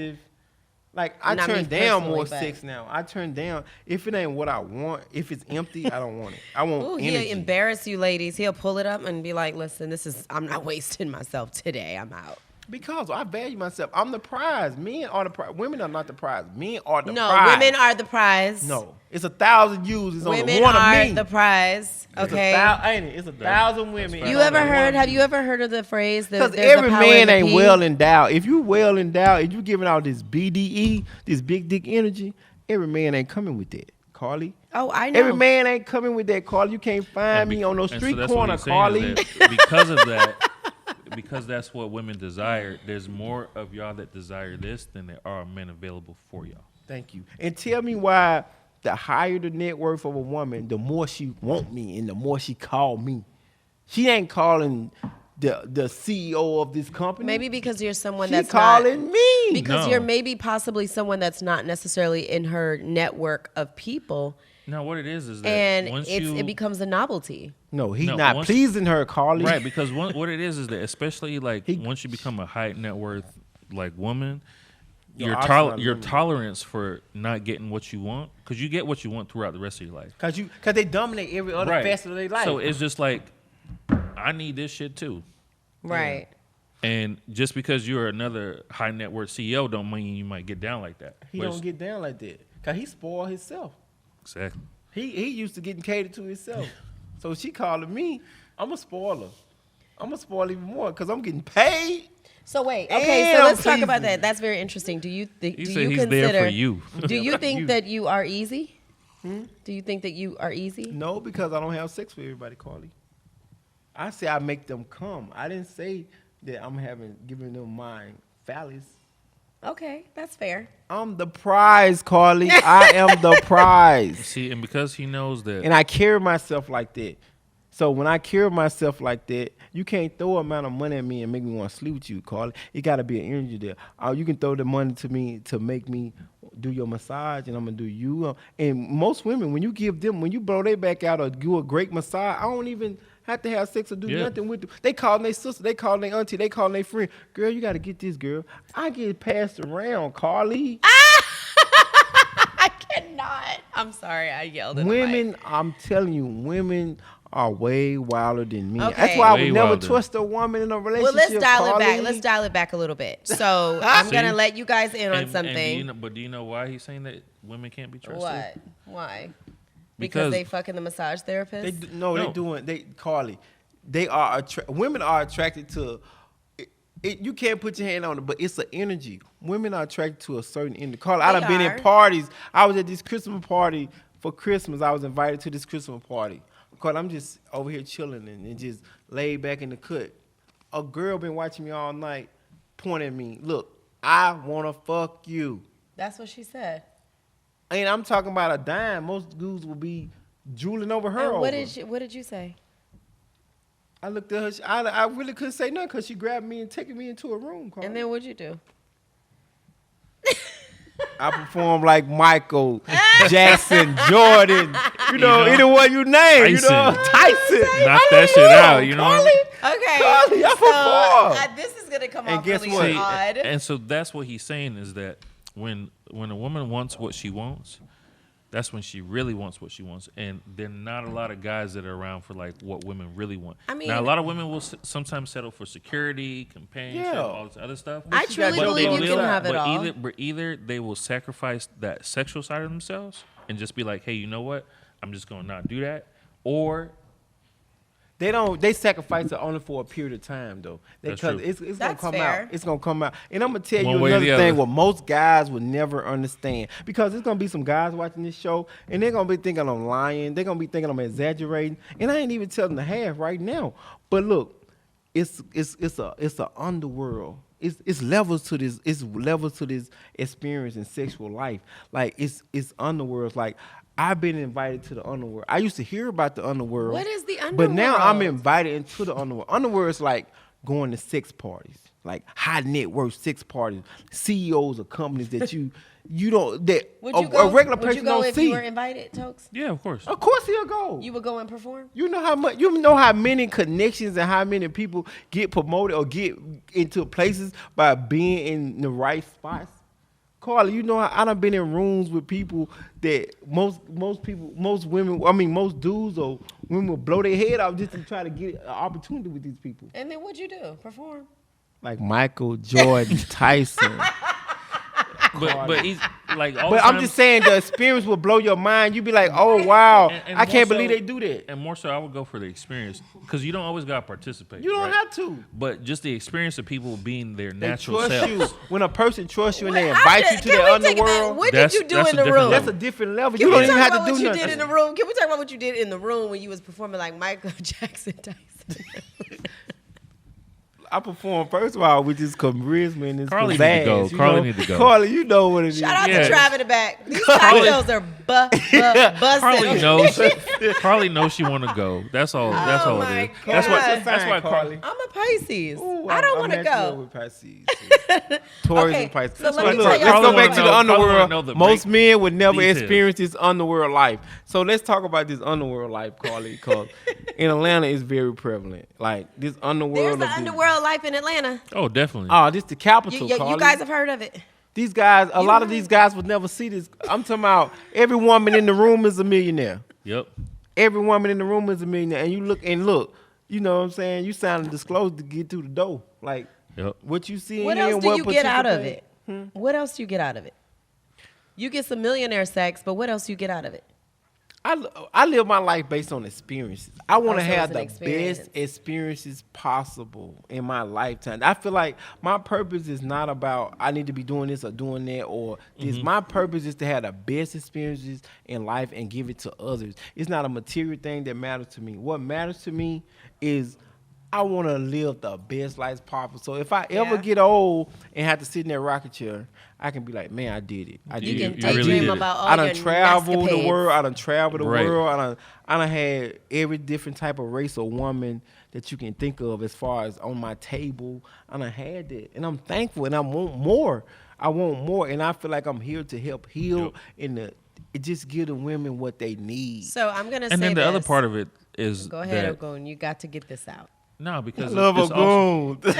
Like I Not turn me down more personally, but- sex now. I turn down if it ain't what I want. If it's empty, I don't want it. I want Ooh, energy. he'll embarrass you ladies. He'll pull it up and be like, listen, I'm not wasting myself today. I'm out. Because I value myself. I'm the prize. Men are the prize. Women are not the prize. Men are the No, prize. women are the prize. No, it's 1,000 users. It's only Women one are of me. the prize. Okay. Ain't it? It's 1,000 women. That's You right. ever heard? Have you ever heard of the phrase? Because every man ain't well endowed. If you well endowed, if you giving out this BDE, this big dick energy, every man ain't coming with that, Carly. Oh, I know. Every man ain't coming with that, Carly. You can't find me on no street corner, Carly. Because of that, because that's what women desire, there's more of y'all that desire this than there are men available for y'all. Thank you. And tell me why the higher the net worth of a woman, the more she want me and the more she call me. She ain't calling the CEO of this company. Maybe because you're someone She that's calling not, me. because No. you're maybe possibly someone that's not necessarily in her network of people, Now, what it is that and once it becomes a novelty. No, he's No, not once- pleasing her, Carly. right, because what it is that especially like once you become a high net worth like woman, your oxygen tolerance for not getting what you want, because you get what you want throughout the rest of your life. Cause they dominate every other Right. facet of their life. So it's just like, I need this shit too. Right. And just because you're another high net worth CEO don't mean you might get down like that. he But don't get down like that. Cause he spoiled himself. exactly. He used to getting catered to himself. So she calling me, I'm a spoiler. I'm gonna spoil even more because I'm getting paid. So wait, okay, so And let's talk about pleasing. that. That's very interesting. Do you think? He Do said you he's consider? there for you. Do you think you. that you are easy? Do you think that you are easy? No, because I don't have sex with everybody, Carly. I say I make them come. I didn't say that I'm giving them my phallus. Okay, that's fair. I'm the prize, Carly. I am the prize. See, and because he knows that, And I carry myself like that. So when I carry myself like that, you can't throw an amount of money at me and make me want to sleep with you, Carly. It got to be an energy there. You can throw the money to me to make me do your massage, and I'm going to do you. And most women, when you blow their back out or do a great massage, I don't even have to have sex or do nothing with them. They call their sister, they call their auntie, they call their friend. Girl, you got to get this, girl. I get passed around, Carly. I cannot. I'm sorry, I yelled at Women, I'm telling you, women are way wilder than me. Okay. That's why I Way would never wilder. trust a woman in a Well, relationship. let's dial it Carly. back. Let's dial it back a little bit. So I'm See? gonna let you guys in on and something. do you know why he's saying that women can't be trusted? What? Why? Because Because- they fucking the massage therapist. Carly. They are women are attracted to. You can't put your hand on it, but it's an energy. Women are attracted to a certain energy. Carly, I They done been are. in parties. I was at this Christmas party for Christmas. I was invited to this Christmas party. Carly, I'm just over here chilling and just laid back in the cut. A girl been watching me all night, pointing at me. Look, I wanna fuck you. That's what she said. And I'm talking about a dime. Most dudes will be drooling over her. And what over. did you say? I looked at her. I really couldn't say nothing because she grabbed me and taking me into a room. Carly. And then what'd you do? I perform like Michael Jackson, Jordan. You know, anyone you name. Tyson. You know, Tyson. Knock that shit out. You know what I mean? Okay. Carly, I perform. This is gonna come And off guess really what? odd. And so that's what he's saying is that when a woman wants what she wants, that's when she really wants what she wants. And there are not a lot of guys that are around for like what women really want. I mean, now, a lot of women will sometimes settle for security, companionship, all this other stuff. I truly believe you can have it all. Either they will sacrifice that sexual side of themselves and just be like, hey, you know what? I'm just going to not do that. Or They sacrifice it only for a period of time though. Because it's gonna That's come fair. out. It's gonna come out. And I'm gonna tell One you way or another the thing other. what most guys would never understand. Because there's gonna be some guys watching this show and they're gonna be thinking I'm lying. They're gonna be thinking I'm exaggerating. And I ain't even telling the half right now. But look, it's a underworld. It's levels to this. It's levels to this experience in sexual life. Like it's underworlds. Like I've been invited to the underworld. I used to hear about the underworld. What is the But now I'm underworld? invited into the underworld. Underworld is like going to sex parties, like high net worth sex parties. CEOs of companies that you don't that Would you a go? regular Would person you go don't if see. you were invited, Toks? yeah, of course. Of course he'll go. You would go and perform? You know how much. You know how many connections and how many people get promoted or get into places by being in the right spots. Carly, you know I done been in rooms with people that most women, I mean most dudes or women will blow their head off just to try to get an opportunity with these people. And then what'd you do? Perform? Like Michael Jordan, Tyson. But he's like, all But the I'm time- just saying the experience will blow your mind. You be like, oh wow, and I can't more believe so- they do that. And more so, I would go for the experience because you don't always gotta participate. You don't right? have to. But just the experience of people being their They natural trust selves. you. When a person trusts you and they What- invite I you to can the we take it back? underworld, What That's- did you do that's in a the different room? that's a different level. Can You we don't even talk have about to what do you nothing. did in the room? Can we talk about what you did in the room when you was performing like Michael Jackson Tyson? I perform first of all with this charisma and this Carly pizzazz, need to go. you Carly know? need to go. Carly, you know what it is. Shout out Yeah. to Trav in the back. These tacos are Carly busting. knows. Carly knows she want to go. That's all. That's Oh all my it is. That's why. God. That's why Carly. I'm a Pisces. Ooh, I don't I'm want to matching up go. with Pisces. Taurus Okay, and Pisces. so let But me look, tell y'all let's go something. back to the Carly wanna know underworld. the Most break men would never details. experience this underworld life. So let's talk about this underworld life, Carly, because in Atlanta it's very prevalent. Like this underworld. There's the underworld life in Atlanta. Oh, definitely. Oh, this the capital, You Carly. guys have heard of it. These guys, a lot of these guys would never see this. I'm talking about every woman in the room is a millionaire. Yep. Every woman in the room is a millionaire. And you look, you know what I'm saying? You sound disclosed to get through the door. Like, Yep. what you see What in here else and do what you get out of participate. it? What else do you get out of it? You get some millionaire sex, but what else do you get out of it? I live my life based on experiences. I want to Oh, so have it's the an experience. best experiences possible in my lifetime. I feel like my purpose is not about I need to be doing this or doing that or this. My purpose is to have the best experiences in life and give it to others. It's not a material thing that matters to me. What matters to me is I want to live the best life possible. So if I ever Yeah. get old and have to sit in that rocket chair, I can be like, man, I did it. I You did can it. you I really daydream did it. about all I done your traveled the escapades. world. I done traveled the Right. world. I done had every different type of race or woman that you can think of as far as on my table. I done had that. And I'm thankful and I want more. I want more. And I feel like I'm here to help heal and it just give the women what they need. So I'm gonna say And then the this. other part of it is Go ahead, that Ogun. You got to get this out. no, I because love it's also, Ogun.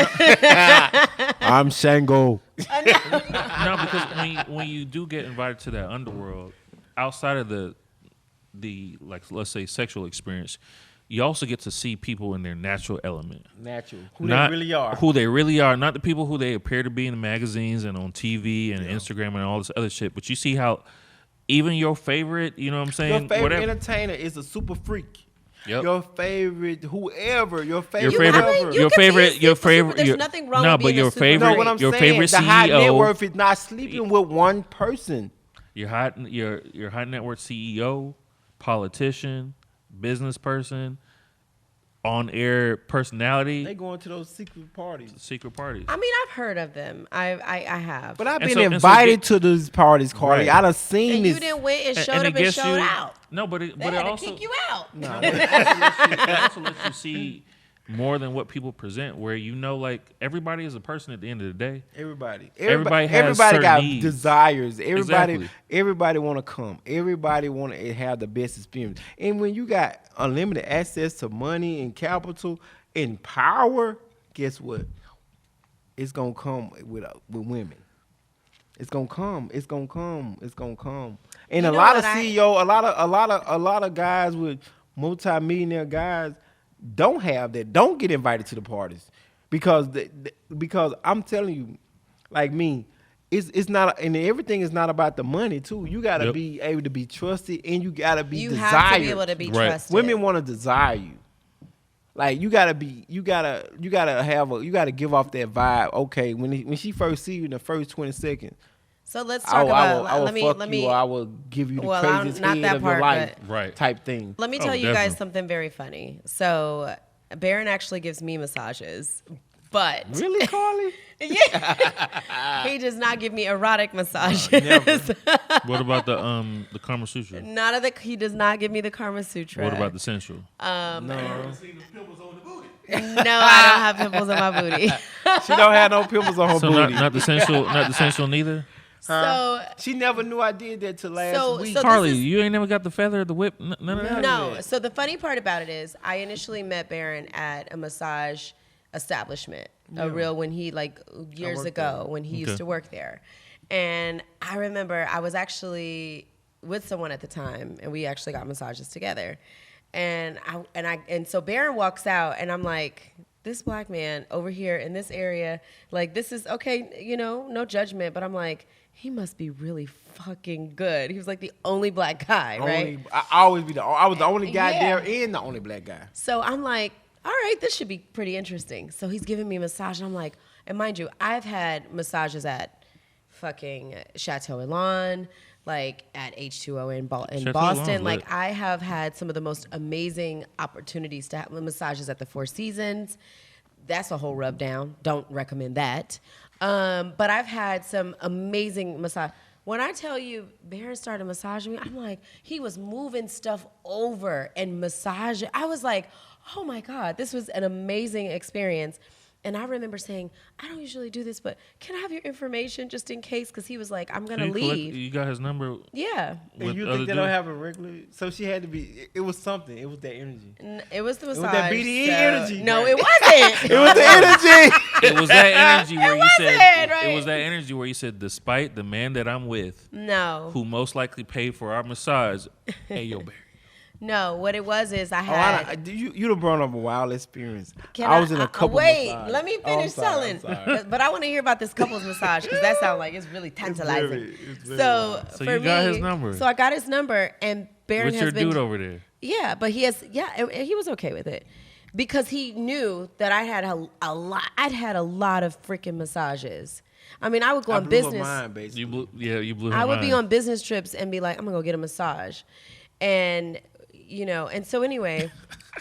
I'm Shango. no, because when you do get invited to that underworld, outside of the like let's say sexual experience, you also get to see people in their natural element. Natural. Who Not they really are. Who they really are, not the people who they appear to be in the magazines and on TV and Instagram and all this other shit. But you see how even your favorite, you know what I'm saying? Your favorite whatever. entertainer is a super freak. Yep. Your favorite, whoever, your Your favorite, favorite, I mean, whoever. you your get to favorite, use your super, super. favorite. There's your- nothing wrong no, with but being a your super. favorite, No, what I'm your saying, favorite the high net CEO, worth is not sleeping with one person. your high net worth CEO, politician, business person, on air personality, They going to those secret parties. secret parties. I mean, I've heard of them. I have. But I've And been so invited get- to these parties, Carly. Right. I done seen and this. you didn't went and showed and up it and gets showed you out. No, but They it had to also kick you out. No. it also lets you see more than what people present, where like everybody is a person at the end of the day. Everybody has got certain needs. desires. Exactly. Everybody want to come. Everybody want to have the best experience. And when you got unlimited access to money and capital and power, guess what? It's gonna come with women. It's gonna come. It's gonna come. It's gonna come. And a lot of CEO, a lot of guys with multi-millionaire guys don't have that. Don't get invited to the parties because I'm telling you, like me, it's not, and everything is not about the money too. You gotta be able to be trusted, and you gotta be desired. You have to be able to be trusted. Women want to desire you. Like you gotta give off that vibe. Okay, when she first see you in the first 20 seconds. So let's talk about. I will give you the craziest not head that of part, your life, right? Type thing. Let me tell you guys something very funny. So Barron actually gives me massages, but really, Carly? Yeah, he does not give me erotic massages. Never. What about the Kama Sutra? He does not give me the Kama Sutra. What about the sensual? No. No, I don't have pimples on my booty. She don't have no pimples on her booty. Not the sensual neither. So she never knew I did that till last week. So Carly, you ain't never got the feather of the whip. None of that. No. So the funny part about it is, I initially met Barron at a massage establishment, when he years ago when he used to work there, and I remember I was actually with someone at the time, and we actually got massages together, and so Barron walks out, and I'm like, this black man over here in this area, like, this is okay, no judgment, but I'm like, he must be really fucking good. He was like the only black guy, right? I was the only guy there and the only black guy. So I'm like, all right, this should be pretty interesting. So he's giving me a massage, and I'm like, and mind you, I've had massages at fucking Chateau Elan, like at H2O in Boston. Like, I have had some of the most amazing opportunities to have massages at the Four Seasons. That's a whole rub down. Don't recommend that. But I've had some amazing massage. When I tell you Barron started massaging me, I'm like, he was moving stuff over and massaging. I was like, oh my God, this was an amazing experience. And I remember saying, I don't usually do this, but can I have your information just in case? Because he was like, I'm going to leave. You got his number? Yeah. And you think they don't have a regular? So she had to be, it was something. It was that energy. It was the massage. It was that BDE energy. No, it wasn't. It was the energy. It was that energy where you said, right? It was that energy where you said, despite the man that I'm with, who most likely paid for our massage, hey, yo, Barry. No, what it was is I had. You done brought up a wild experience. I was in a couple. Wait, let me finish telling. But I want to hear about this couple's massage because that sounds like it's really tantalizing. So you got his number. So I got his number, and Barron What's has your dude over there? Yeah, but he has. Yeah, he was okay with it because he knew that I had a lot. I'd had a lot of freaking massages. I mean, I would go on business. Mind, you blew her I would mind. be on business trips and be like, I'm gonna go get a massage, and. And so anyway,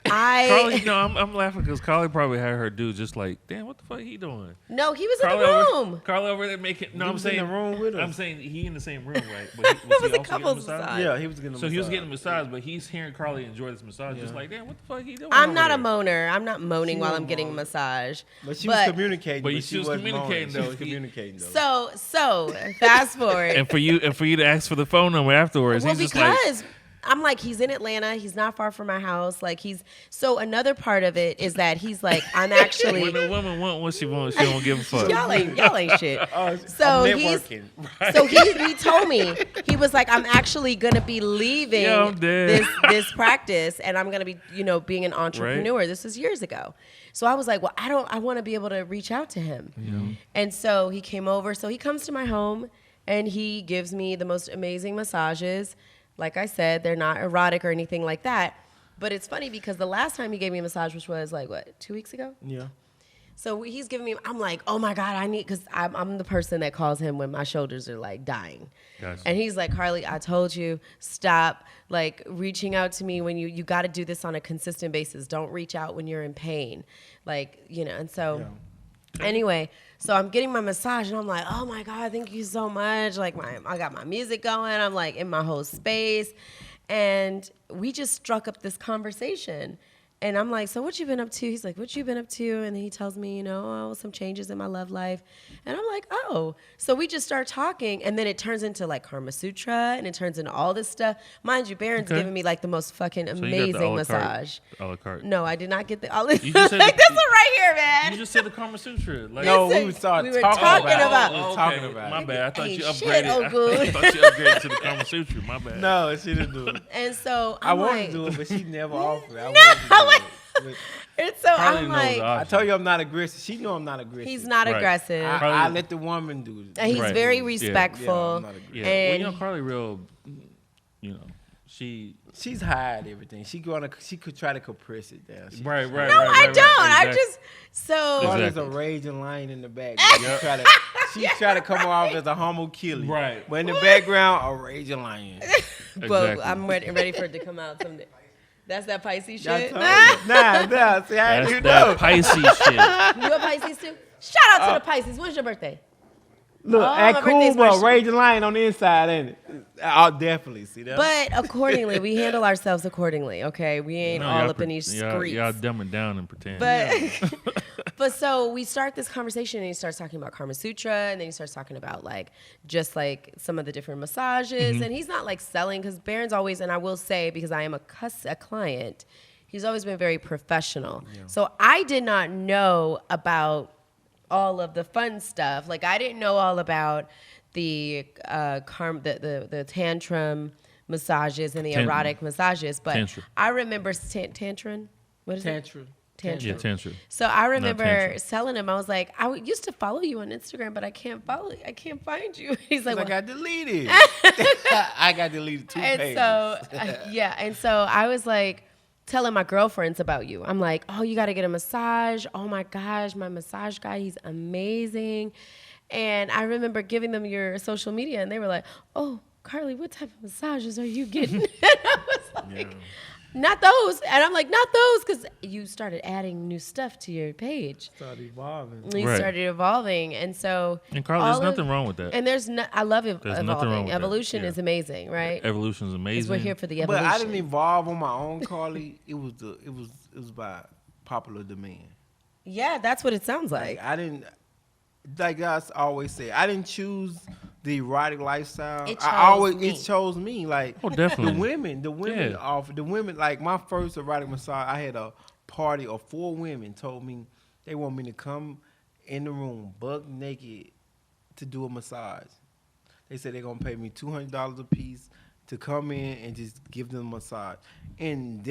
Carly, I'm laughing because Carly probably had her dude just like, damn, what the fuck he doing? No, he was in the room. Carly over there making. No, I'm saying in the room with us. I'm saying he in the same room, right? But was he also getting a massage? Yeah, he was getting a massage. So he was getting a massage, but he's hearing Carly enjoy this massage, just like, damn, what the fuck he doing? I'm not a moaner. I'm not moaning while I'm getting a massage. But she was communicating. But she was communicating though. She was communicating though. So fast forward. and for you to ask for the phone number afterwards, well, he's just because. like. I'm like, he's in Atlanta. He's not far from my house. Like, so another part of it is that he's like, I'm actually. When a woman wants what she wants, she don't give a fuck. Y'all ain't shit. So he told me, he was like, I'm actually gonna be leaving this practice, and I'm gonna be, being an entrepreneur. Right. This was years ago. So I was like, well, I want to be able to reach out to him. Yeah. And so he came over. So he comes to my home, and he gives me the most amazing massages. Like I said, they're not erotic or anything like that. But it's funny because the last time he gave me a massage, which was 2 weeks ago? Yeah. So he's giving me, I'm like, oh my God, because I'm the person that calls him when my shoulders are like dying. Gotcha. And he's like, Carly, I told you, stop like reaching out to me when you got to do this on a consistent basis. Don't reach out when you're in pain. And so... Yeah. Anyway, so I'm getting my massage, and I'm like, oh my God, thank you so much. Like, I got my music going. I'm like in my whole space. And we just struck up this conversation. And I'm like, so what you been up to? He's like, what you been up to? And then he tells me, some changes in my love life. And I'm like, oh. So we just start talking, and then it turns into like Karma Sutra, and it turns into all this stuff. Mind you, Barron's giving me like the most fucking amazing massage. A la carte. No, I did not get the olive. You just said like this one right here, man. You just said the Karma Sutra. Like, No, Listen, we were talking about. about. Oh, talking okay. about. My bad. I thought you Ain't upgraded. shit, Ogun. I thought you upgraded to the Karma Sutra. My bad. No, she didn't do it. And so I I'm wanted like, to do it, but she never offered. I No, wanted to do it. But and so Carly I'm knows like, the I option. told you I'm not aggressive. She know I'm not aggressive. he's not Right. aggressive. I let the woman do it. And he's Right. very Yeah. respectful. Yeah, I'm not aggressive. Yeah. Well, And Carly real. She's hide everything. She could try to compress it down. Right. no, I don't. I Exactly. just so Carly's Exactly. a raging lion in the back. She try to come off as a homo killer. Right. But in the background, a raging lion. But Exactly. I'm ready for it to come out someday. That's that Pisces I shit. told you. Nah. See, I That's you that know. Pisces shit. You a Pisces too? Shout out to the Pisces. When's your birthday? Look, Oh, at my cool, birthday's but March. raging lion on the inside, ain't it? I'll definitely see that. But accordingly, we handle ourselves accordingly. Okay, we ain't all y'all up in these y'all, streets. y'all dumb it down and pretend. But but so we start this conversation, and he starts talking about Karma Sutra, and then he starts talking about like just like some of the different massages, and he's not like selling, because Barron's always, and I will say, because I am a client, he's always been very professional. Yeah. So I did not know about all of the fun stuff. Like I didn't know all about the the tantrum massages and the erotic massages, but Tantra. I remember tantrum. What is it? Tantra. Tantra. Yeah, tantra. So I remember tantra. telling him, I was like, used to follow you on Instagram, but I can't find you. He's like, I well, got deleted. I got deleted 2 and pages. so yeah, and so I was like telling my girlfriends about you. I'm like, oh, you got to get a massage. Oh my gosh, my massage guy, he's amazing. And I remember giving them your social media, and they were like, oh, Carly, what type of massages are you getting? And I was like, not those. And I'm like, not those, because you started adding new stuff to your page. Started evolving. You Right. started evolving, and so And Carly, there's nothing wrong with that. And I love There's nothing evolving. wrong with that. Evolution Yeah. is amazing, right? Evolution is amazing. 'Cause we're here for the But evolution. I didn't evolve on my own, Carly. It was by popular demand. Yeah, that's what it sounds like. Like I didn't, like I always say, I didn't choose the erotic lifestyle. It chose me. Like Oh, definitely. the women Yeah. offered the women. Like my first erotic massage, I had a party of 4 women told me they want me to come in the room buck naked to do a massage. They said they're gonna pay me $200 a piece to come in and just give them a massage. And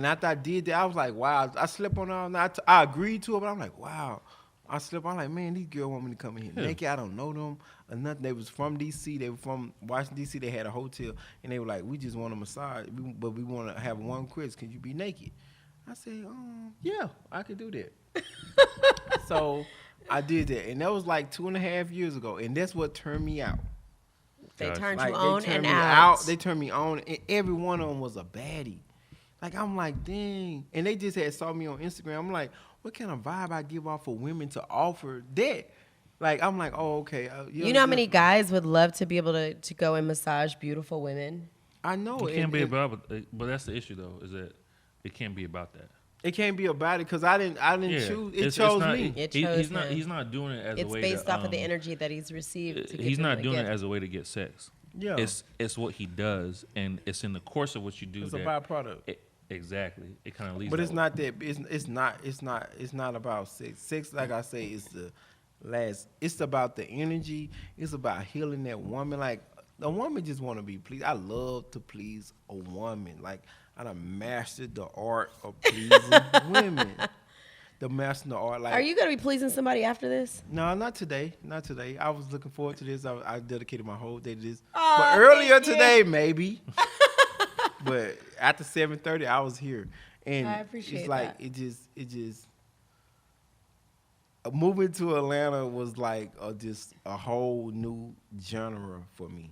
after I did that, I was like, wow. I slept on all night. I agreed to it, but I'm like, wow. I slept. I'm like, man, these girls want me to come in here naked. I don't know them or nothing. They was from D.C. They were from Washington, D.C. They had a hotel, and they were like, we just want a massage, but we want to have one quiz. Can you be naked? I said, yeah, I could do that. So I did that, and that was like 2.5 years ago, and that's what turned me out. They Gotcha. turned Like you they on turned and me out. They turned me on, and every one of them was a baddie. Like I'm like, dang, and they just had saw me on Instagram. I'm like, what kind of vibe I give off for women to offer that? Like I'm like, oh okay. You know how many guys would love to be able to go and massage beautiful women? I know It can't be about, but that's the issue though, is that it can't be about that. It can't be about it because I didn't choose. It It's chose not- me. It he- chose he's not. him. He's not doing it as a It's way. based to, off of the energy that he's received. To He's give not him a doing it gift. as a way to get sex. Yeah. It's what he does, and it's in the course of what you do. It's a that byproduct. Exactly. It kind of leads. But that it's way. not that. It's not about sex. Sex, like I say, is the last. It's about the energy. It's about healing that woman. Like a woman just want to be pleased. I love to please a woman. Like I done mastered the art of pleasing women. The master the art. Like Are you gonna be pleasing somebody after this? No, not today. Not today. I was looking forward to this. I dedicated my whole day to this. Aw, but earlier thank you. today, maybe. But after 7:30, I was here, and I appreciate it's like that. it just moving to Atlanta was like just a whole new genre for me.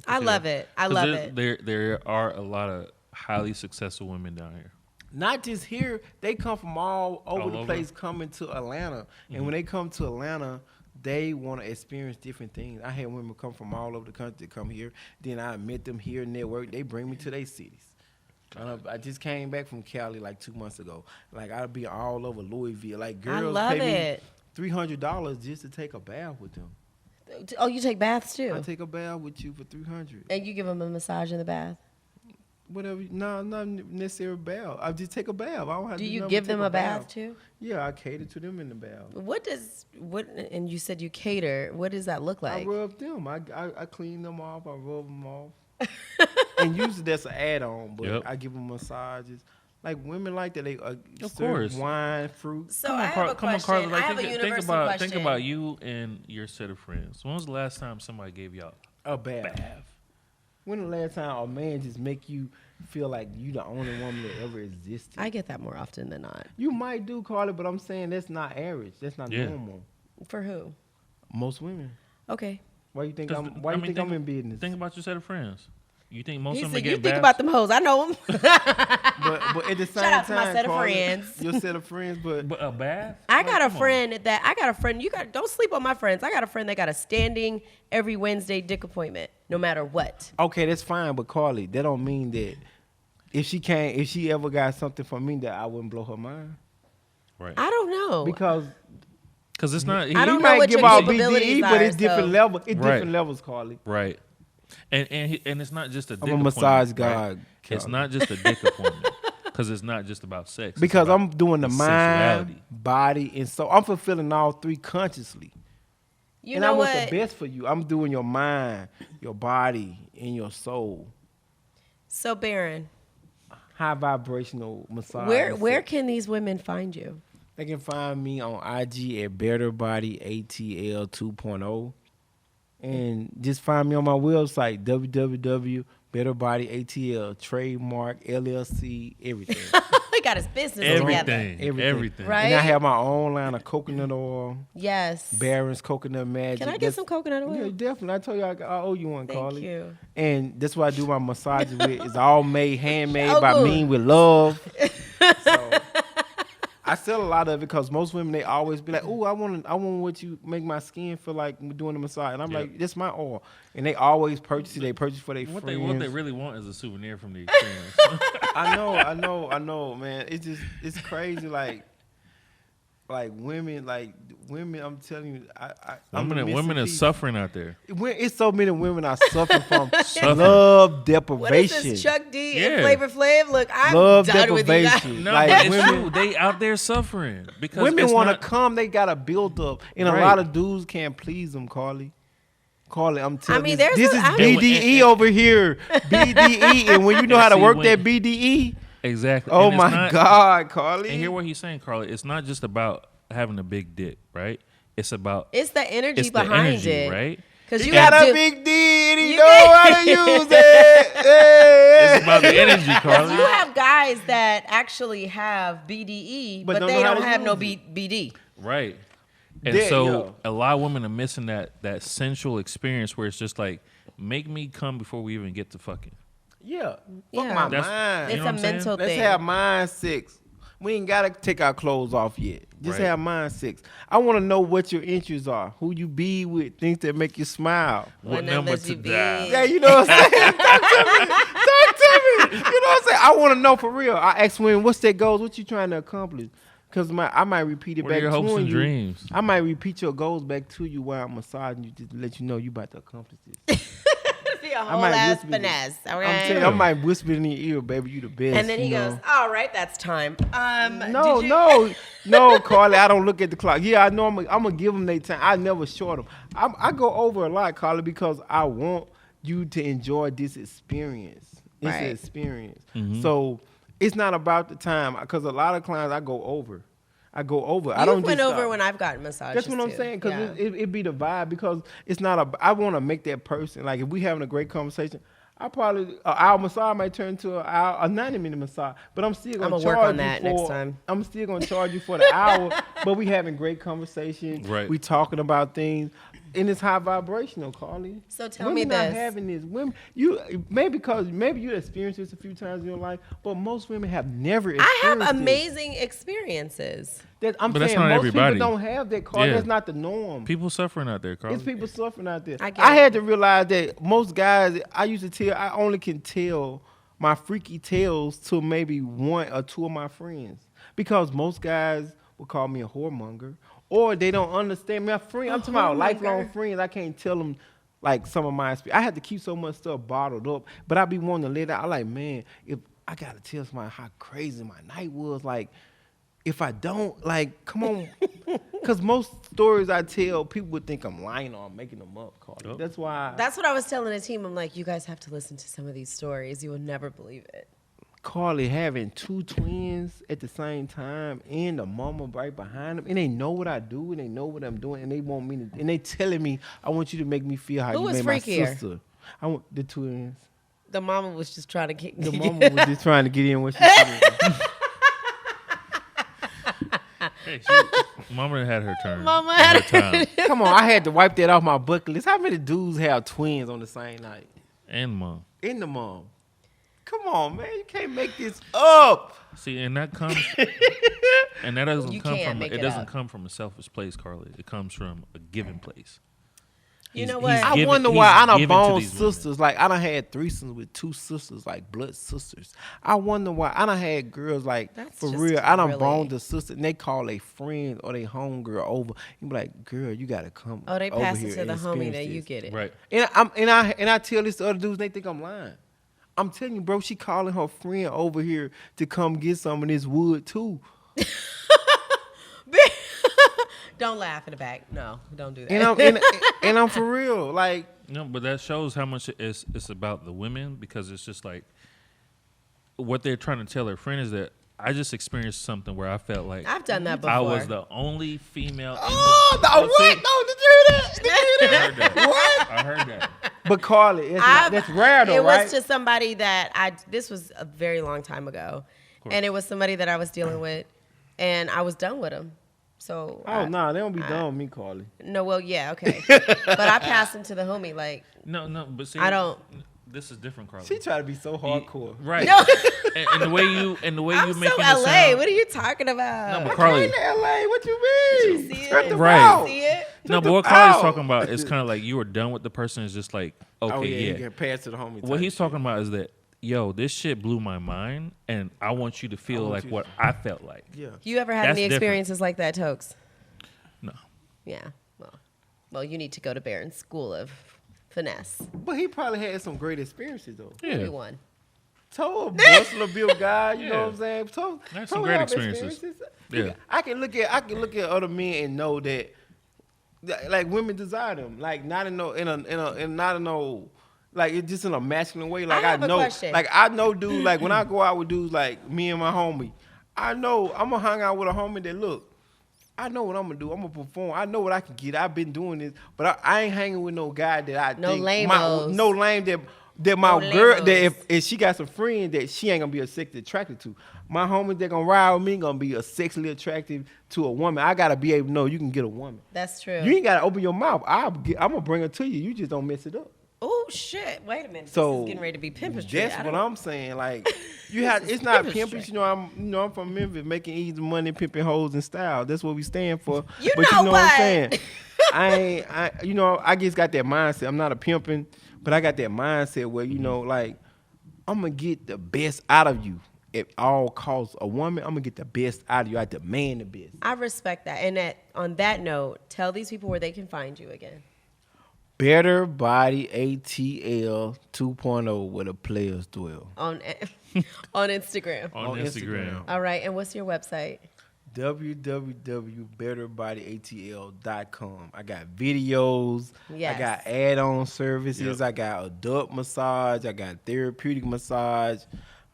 I love it. I 'Cause love it. There are a lot of highly successful women down here. Not just here, they come from all over All the over. place coming to Atlanta. And when they come to Atlanta, they want to experience different things. I had women come from all over the country to come here. Then I met them here, network. They bring me to their cities. I just came back from Cali like 2 months ago. Like I'd be all over Louisville. Like I girls love pay it. me $300 just to take a bath with them. Oh, you take baths too? I take a bath with you for $300. And you give them a massage in the bath? Whatever. No, not necessarily a bath. I just take a bath. I don't have Do to you nothing give but take them a bath too? Yeah, I cater to them in the bath. And you said you cater. What does that look I like? rub them. I clean them off. I rub them off. And usually that's an add-on, but Yep. I give them massages. Like women like that, they serve course. wine, fruit. So I have a question. Carla, I have a think universal about question. think about you and your set of friends. When was the last time somebody gave y'all A bath. When the last time a man just make you feel like you the only woman that ever existed? I get that more often than not. You might do, Carly, but I'm saying that's not average. That's not normal. For who? Most women. Okay. Why you think 'Cause, I'm I'm in business? Think about your set of friends. You think most He of them said, get you think baths? about them hoes. I know them. but at the same Shout out to time, my set of Carly, friends. Your set of friends, but But a bath? I got a come on. friend. Don't sleep on my friends. I got a friend that got a standing every Wednesday dick appointment, no matter what. okay, that's fine. But Carly, that don't mean that if she ever got something from me that I wouldn't blow her mind. Right. I don't know. Because Because it's not. I don't he know might what give your out capabilities BDE, but are, it's different so- level. It's Right. different levels, Carly. Right. And it's not just a dick I'm a appointment, massage right? god, It's Calvin. not just a dick appointment because it's not just about sex. It's Because about I'm doing the mind, sensuality. body, and soul. I'm fulfilling all three consciously. You and know I want what? the best for you. I'm doing your mind, your body, and your soul. So Barron, High vibrational massage. where can these women find you? They can find me on IG at BetterBodyATL 2.0. And just find me on my website, www.BetterBodyATL, trademark, LLC, everything. He got his business together. Everything. Right? And I have my own line of coconut oil, Yes. Barron's Coconut Magic. Can I get some coconut oil? Yeah, definitely. I told you I owe you one, Thank Carly. you. And that's what I do my massages with. It's all made, handmade Oh, by good. me with love. So I sell a lot of it because most women, they always be like, "Ooh, I want what you make my skin feel like doing the massage." And I'm like, "That's my oil." And they always purchase it. They purchase for their What friends. they really want is a souvenir from the experience. I know, man. It's crazy. Like women. I'm telling you, I'm the missing women are piece. suffering out there. It's so many women are suffering from Suffering. love What deprivation. is this, Chuck D Yeah. and Flavor Flav? Look, I'm Love done with you guys. deprivation. No, Like, but it's women- true. They out there suffering because Women it's want to not- come, they got to build up. And Right. a lot of dudes can't please them, Carly. I'm telling mean, you, there's this a- is I- BDE over here. BDE. And when you know how to See, work when- that BDE, Exactly. oh And it's my not- God, Carly. And hear what he's saying, Carla. It's not just about having a big dick, right? It's about It's the energy it's the behind energy, it. right? Because he you have got a to. big D and he You know got- how to use it. Hey, It's about the energy, You Carla. have guys that actually have BDE, But but don't they know how don't to have no use BD. Right. And Yeah, so yo. a lot of women are missing that sensual experience where it's just like, make me come before we even get to fucking. Yeah. Yeah. Fuck my That's- mind. you It's know a what I'm saying? mental Let's thing. have mind sex. We ain't gotta take our clothes off yet. Just Right. have mind sex. I want to know what your interests are, who you be with, things that make you smile. What number numbers to you be? dial? Yeah, you know what I'm saying? Talk to me. Talk to me. You know what I'm saying? I want to know for real. I ask women, what's their goals? What you trying to accomplish? Because I might repeat it What are back your to hopes and you. dreams? I might repeat your goals back to you while I'm massaging you just to let you know you about to accomplish this. Be a I whole might ass whisper this. finesse. All I'm right. telling you, I might whisper in your ear, baby, you the best. And then he you know? goes, "All right, that's time." No, Carly, I don't look at the clock. Yeah, I know I'm gonna give them their time. I never short them. I go over a lot, Carly, because I want you to enjoy this experience. It's Right. an experience. Mm-hmm. So it's not about the time, because a lot of clients I go over. I You don't went just over stop. when I've gotten massages. That's what I'm too. saying, because Yeah. it be the vibe, because it's not I want to make that person, like if we having a great conversation, I probably, an hour massage might turn to a 90-minute massage, but I'm still going I'ma to work charge on you that for, next time. I'm still going to charge you for the hour, but we having great conversation. Right. We talking about things, and it's high vibrational, Carly. So tell women me not this. having this. Women, maybe you experienced this a few times in your life, but most women have never I experienced have this. amazing experiences. I'm But that's saying not most everybody. people don't have that, Carly. Yeah. That's not the norm. People suffering out there, Carla. It's people suffering out there. I get I it. had to realize that most guys, I used to tell, I only can tell my freaky tales to maybe one or two of my friends, because most guys will call me a whoremonger, or they don't understand me. I'm talking about lifelong friends. I can't tell them like some of my experience. I had to keep so much stuff bottled up, but I be wanting to let out. I like, man, if I gotta tell somebody how crazy my night was, like. If I don't, like, come on. Because most stories I tell, people would think I'm lying or I'm making them up, Carly. Oh. That's why. That's what I was telling the team. I'm like, you guys have to listen to some of these stories. You will never believe it. Carly having two twins at the same time and the mama right behind them, and they know what I do and they know what I'm doing, and they want me to, and they telling me, I want you to make me feel how Who you was made my freakier? sister. I want the twins. The mama was just trying to get. The mama was just trying to get in what she said. Hey, Mama had her turn. Mama had her time. Come on, I had to wipe that off my bucket list. How many dudes have twins on the same night? And mom. In the mom. Come on, man. You can't make this up. See, and that comes, and that doesn't You come can't from. make It it doesn't up. come from a selfish place, Carly. It comes from a given place. You know He's what? I given- wonder he's why I done given to boned these women. sisters. Like, I done had threesomes with two sisters, like blood sisters. I wonder why I done had girls, like, That's for just real. I done really- boned the sister, and they call a friend or they homegirl over. You be like, girl, you got to come Oh, they over pass here it to and the homie experience that you this. get it. Right. And I tell this to other dudes, they think I'm lying. I'm telling you, bro, she calling her friend over here to come get some of this wood, too. Don't laugh in the back. No, don't do that. And I'm for real. Like, No, but that shows how much it's about the women, because it's just like what they're trying to tell their friend is that I just experienced something where I felt like I've done that before. I was the only female. oh, what? No, did you hear that? Did you hear that? What? I heard that. But Carly, that's rare though, It right? was to somebody that this was a very long time ago, and it was somebody that I was dealing with, and I was done with him. So Oh no, they don't be done with me, Carly. no, well, yeah, okay, but I passed him to the homie. Like, No, but see, I don't- This is different, Carly. She try to be so hardcore. Right. No. and the way you I'm you so making LA. it sound. What are you talking about? No, but I Carly. ain't in LA. What you mean? see Cut it? them Right. out. See it? No, Took but what them Carly's out. talking about is kind of like you were done with the person. Is just like, okay, Oh yeah, yeah. you can pass to the homie. What type he's shit. talking about is that, yo, this shit blew my mind, and I want you to feel want like you- what I felt like. Yeah. You ever had That's any different. experiences like that, Toks? No. Yeah. Well, you need to go to Barron's School of Finesse. But he probably had some great experiences though. Yeah. Everyone. Told a muscular built guy, you know Yeah. what I'm saying? Told That's some told great have experiences. Yeah. I can look at other men and know that like women desire them. Like not in no like it's just in a masculine way. Like I have a know question. like I know dude, like when I go out with dudes like me and my homie, I know I'm gonna hang out with a homie that look, I know what I'm gonna do. I'm gonna perform. I know what I can get. I've been doing this, but I ain't hanging with no guy that I No think lame-os. no lame that my No girl lame-os. that if she got some friends that she ain't gonna be sexually attracted to. My homies that gonna ride with me gonna be sexually attractive to a woman. I gotta be able to know you can get a woman. That's true. You ain't gotta open your mouth. I'm gonna bring her to you. You just don't mess it up. Oh shit! Wait a minute. So this is getting ready to be pimpistry. that's I what don't- I'm saying. Like you have, it's not pimpistry. pimpish. I'm from Memphis, making easy money, pimping hoes and style. That's what we stand for. You but know you know what I'm what? saying? I just got that mindset. I'm not a pimping, but I got that mindset where like I'm gonna get the best out of you at all costs. A woman, I'm gonna get the best out of you. I demand the best. I respect that. And on that note, tell these people where they can find you again. Better Body ATL 2.0 where the players dwell. On on Instagram. On Instagram. All right. And what's your website? www.betterbodyatl.com. I got videos. Yes. I got add-on services. Yep. I got adult massage. I got therapeutic massage.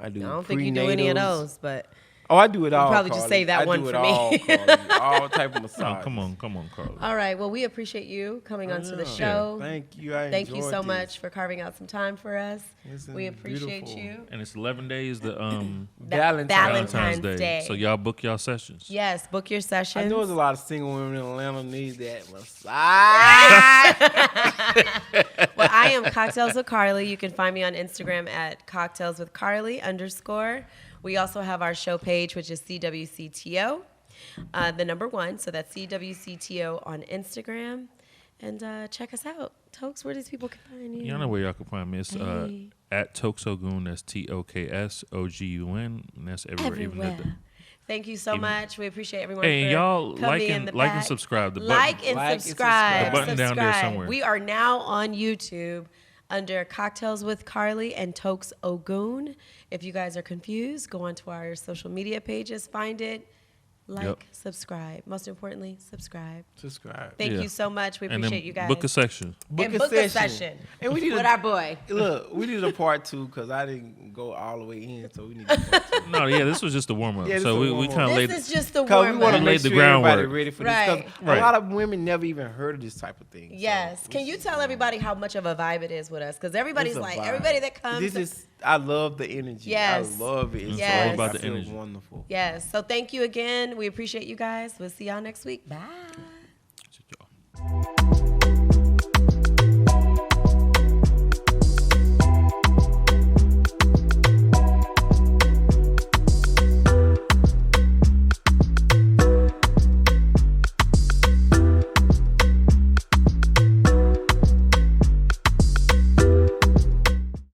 I do. I don't think you do any of prenatals. those, but Oh, I do it all. probably just Carly. save that I one do for it me. all, Carly. All type of massage. Oh, come on, Carly. all right. Well, we appreciate you coming onto the Yeah. show. Thank you. I Thank you enjoyed so this. much for carving out some time for us. This is We appreciate beautiful. you. And it's 11 days to Valentine's Day. So y'all book y'all sessions. Yes, book your sessions. I know there's a lot of single women in Atlanta need that massage. Well, I am Cocktails with Carly. You can find me on Instagram at Cocktails with Carly _. We also have our show page, which is CWCTO, the number 1. So that's CWCTO on Instagram. And check us out. Toks, where these people can find you? Y'all know where y'all can find me. It's Hey. at Toks Ogun. That's TOKSOGUN. And that's everywhere. Even Everywhere. Thank you so much. We appreciate everyone. Hey, for y'all coming in the like and back. subscribe. The Like button. and Like and subscribe. subscribe. The button down there Subscribe. somewhere. We are now on YouTube under Cocktails with Carly and Toks Ogun. If you guys are confused, go onto our social media pages, find it, like, Yep. subscribe. Most importantly, subscribe. Subscribe. Thank Yeah. you so much. We And appreciate then you guys. book a section. and book a session. And we need with a- our boy. Look, we need a part 2 because I didn't go all the way in, so we need a part 2. No, yeah, this was just a warm up. Yeah, this so is a we warm-up. kind of laid. This is just the Because we warm want to up. laid make the sure everybody groundwork. ready for this. Right. Because Right. a lot of women never even heard of this type of thing. Yes. So Can you tell everybody how much of a vibe it is with us? Because everybody's it's a like, vibe. everybody that comes. This is, I love the energy. Yes. I love it. It's Yes. all All about the I feel energy. wonderful. Yes. So thank you again. We appreciate you guys. We'll see y'all next week. Bye.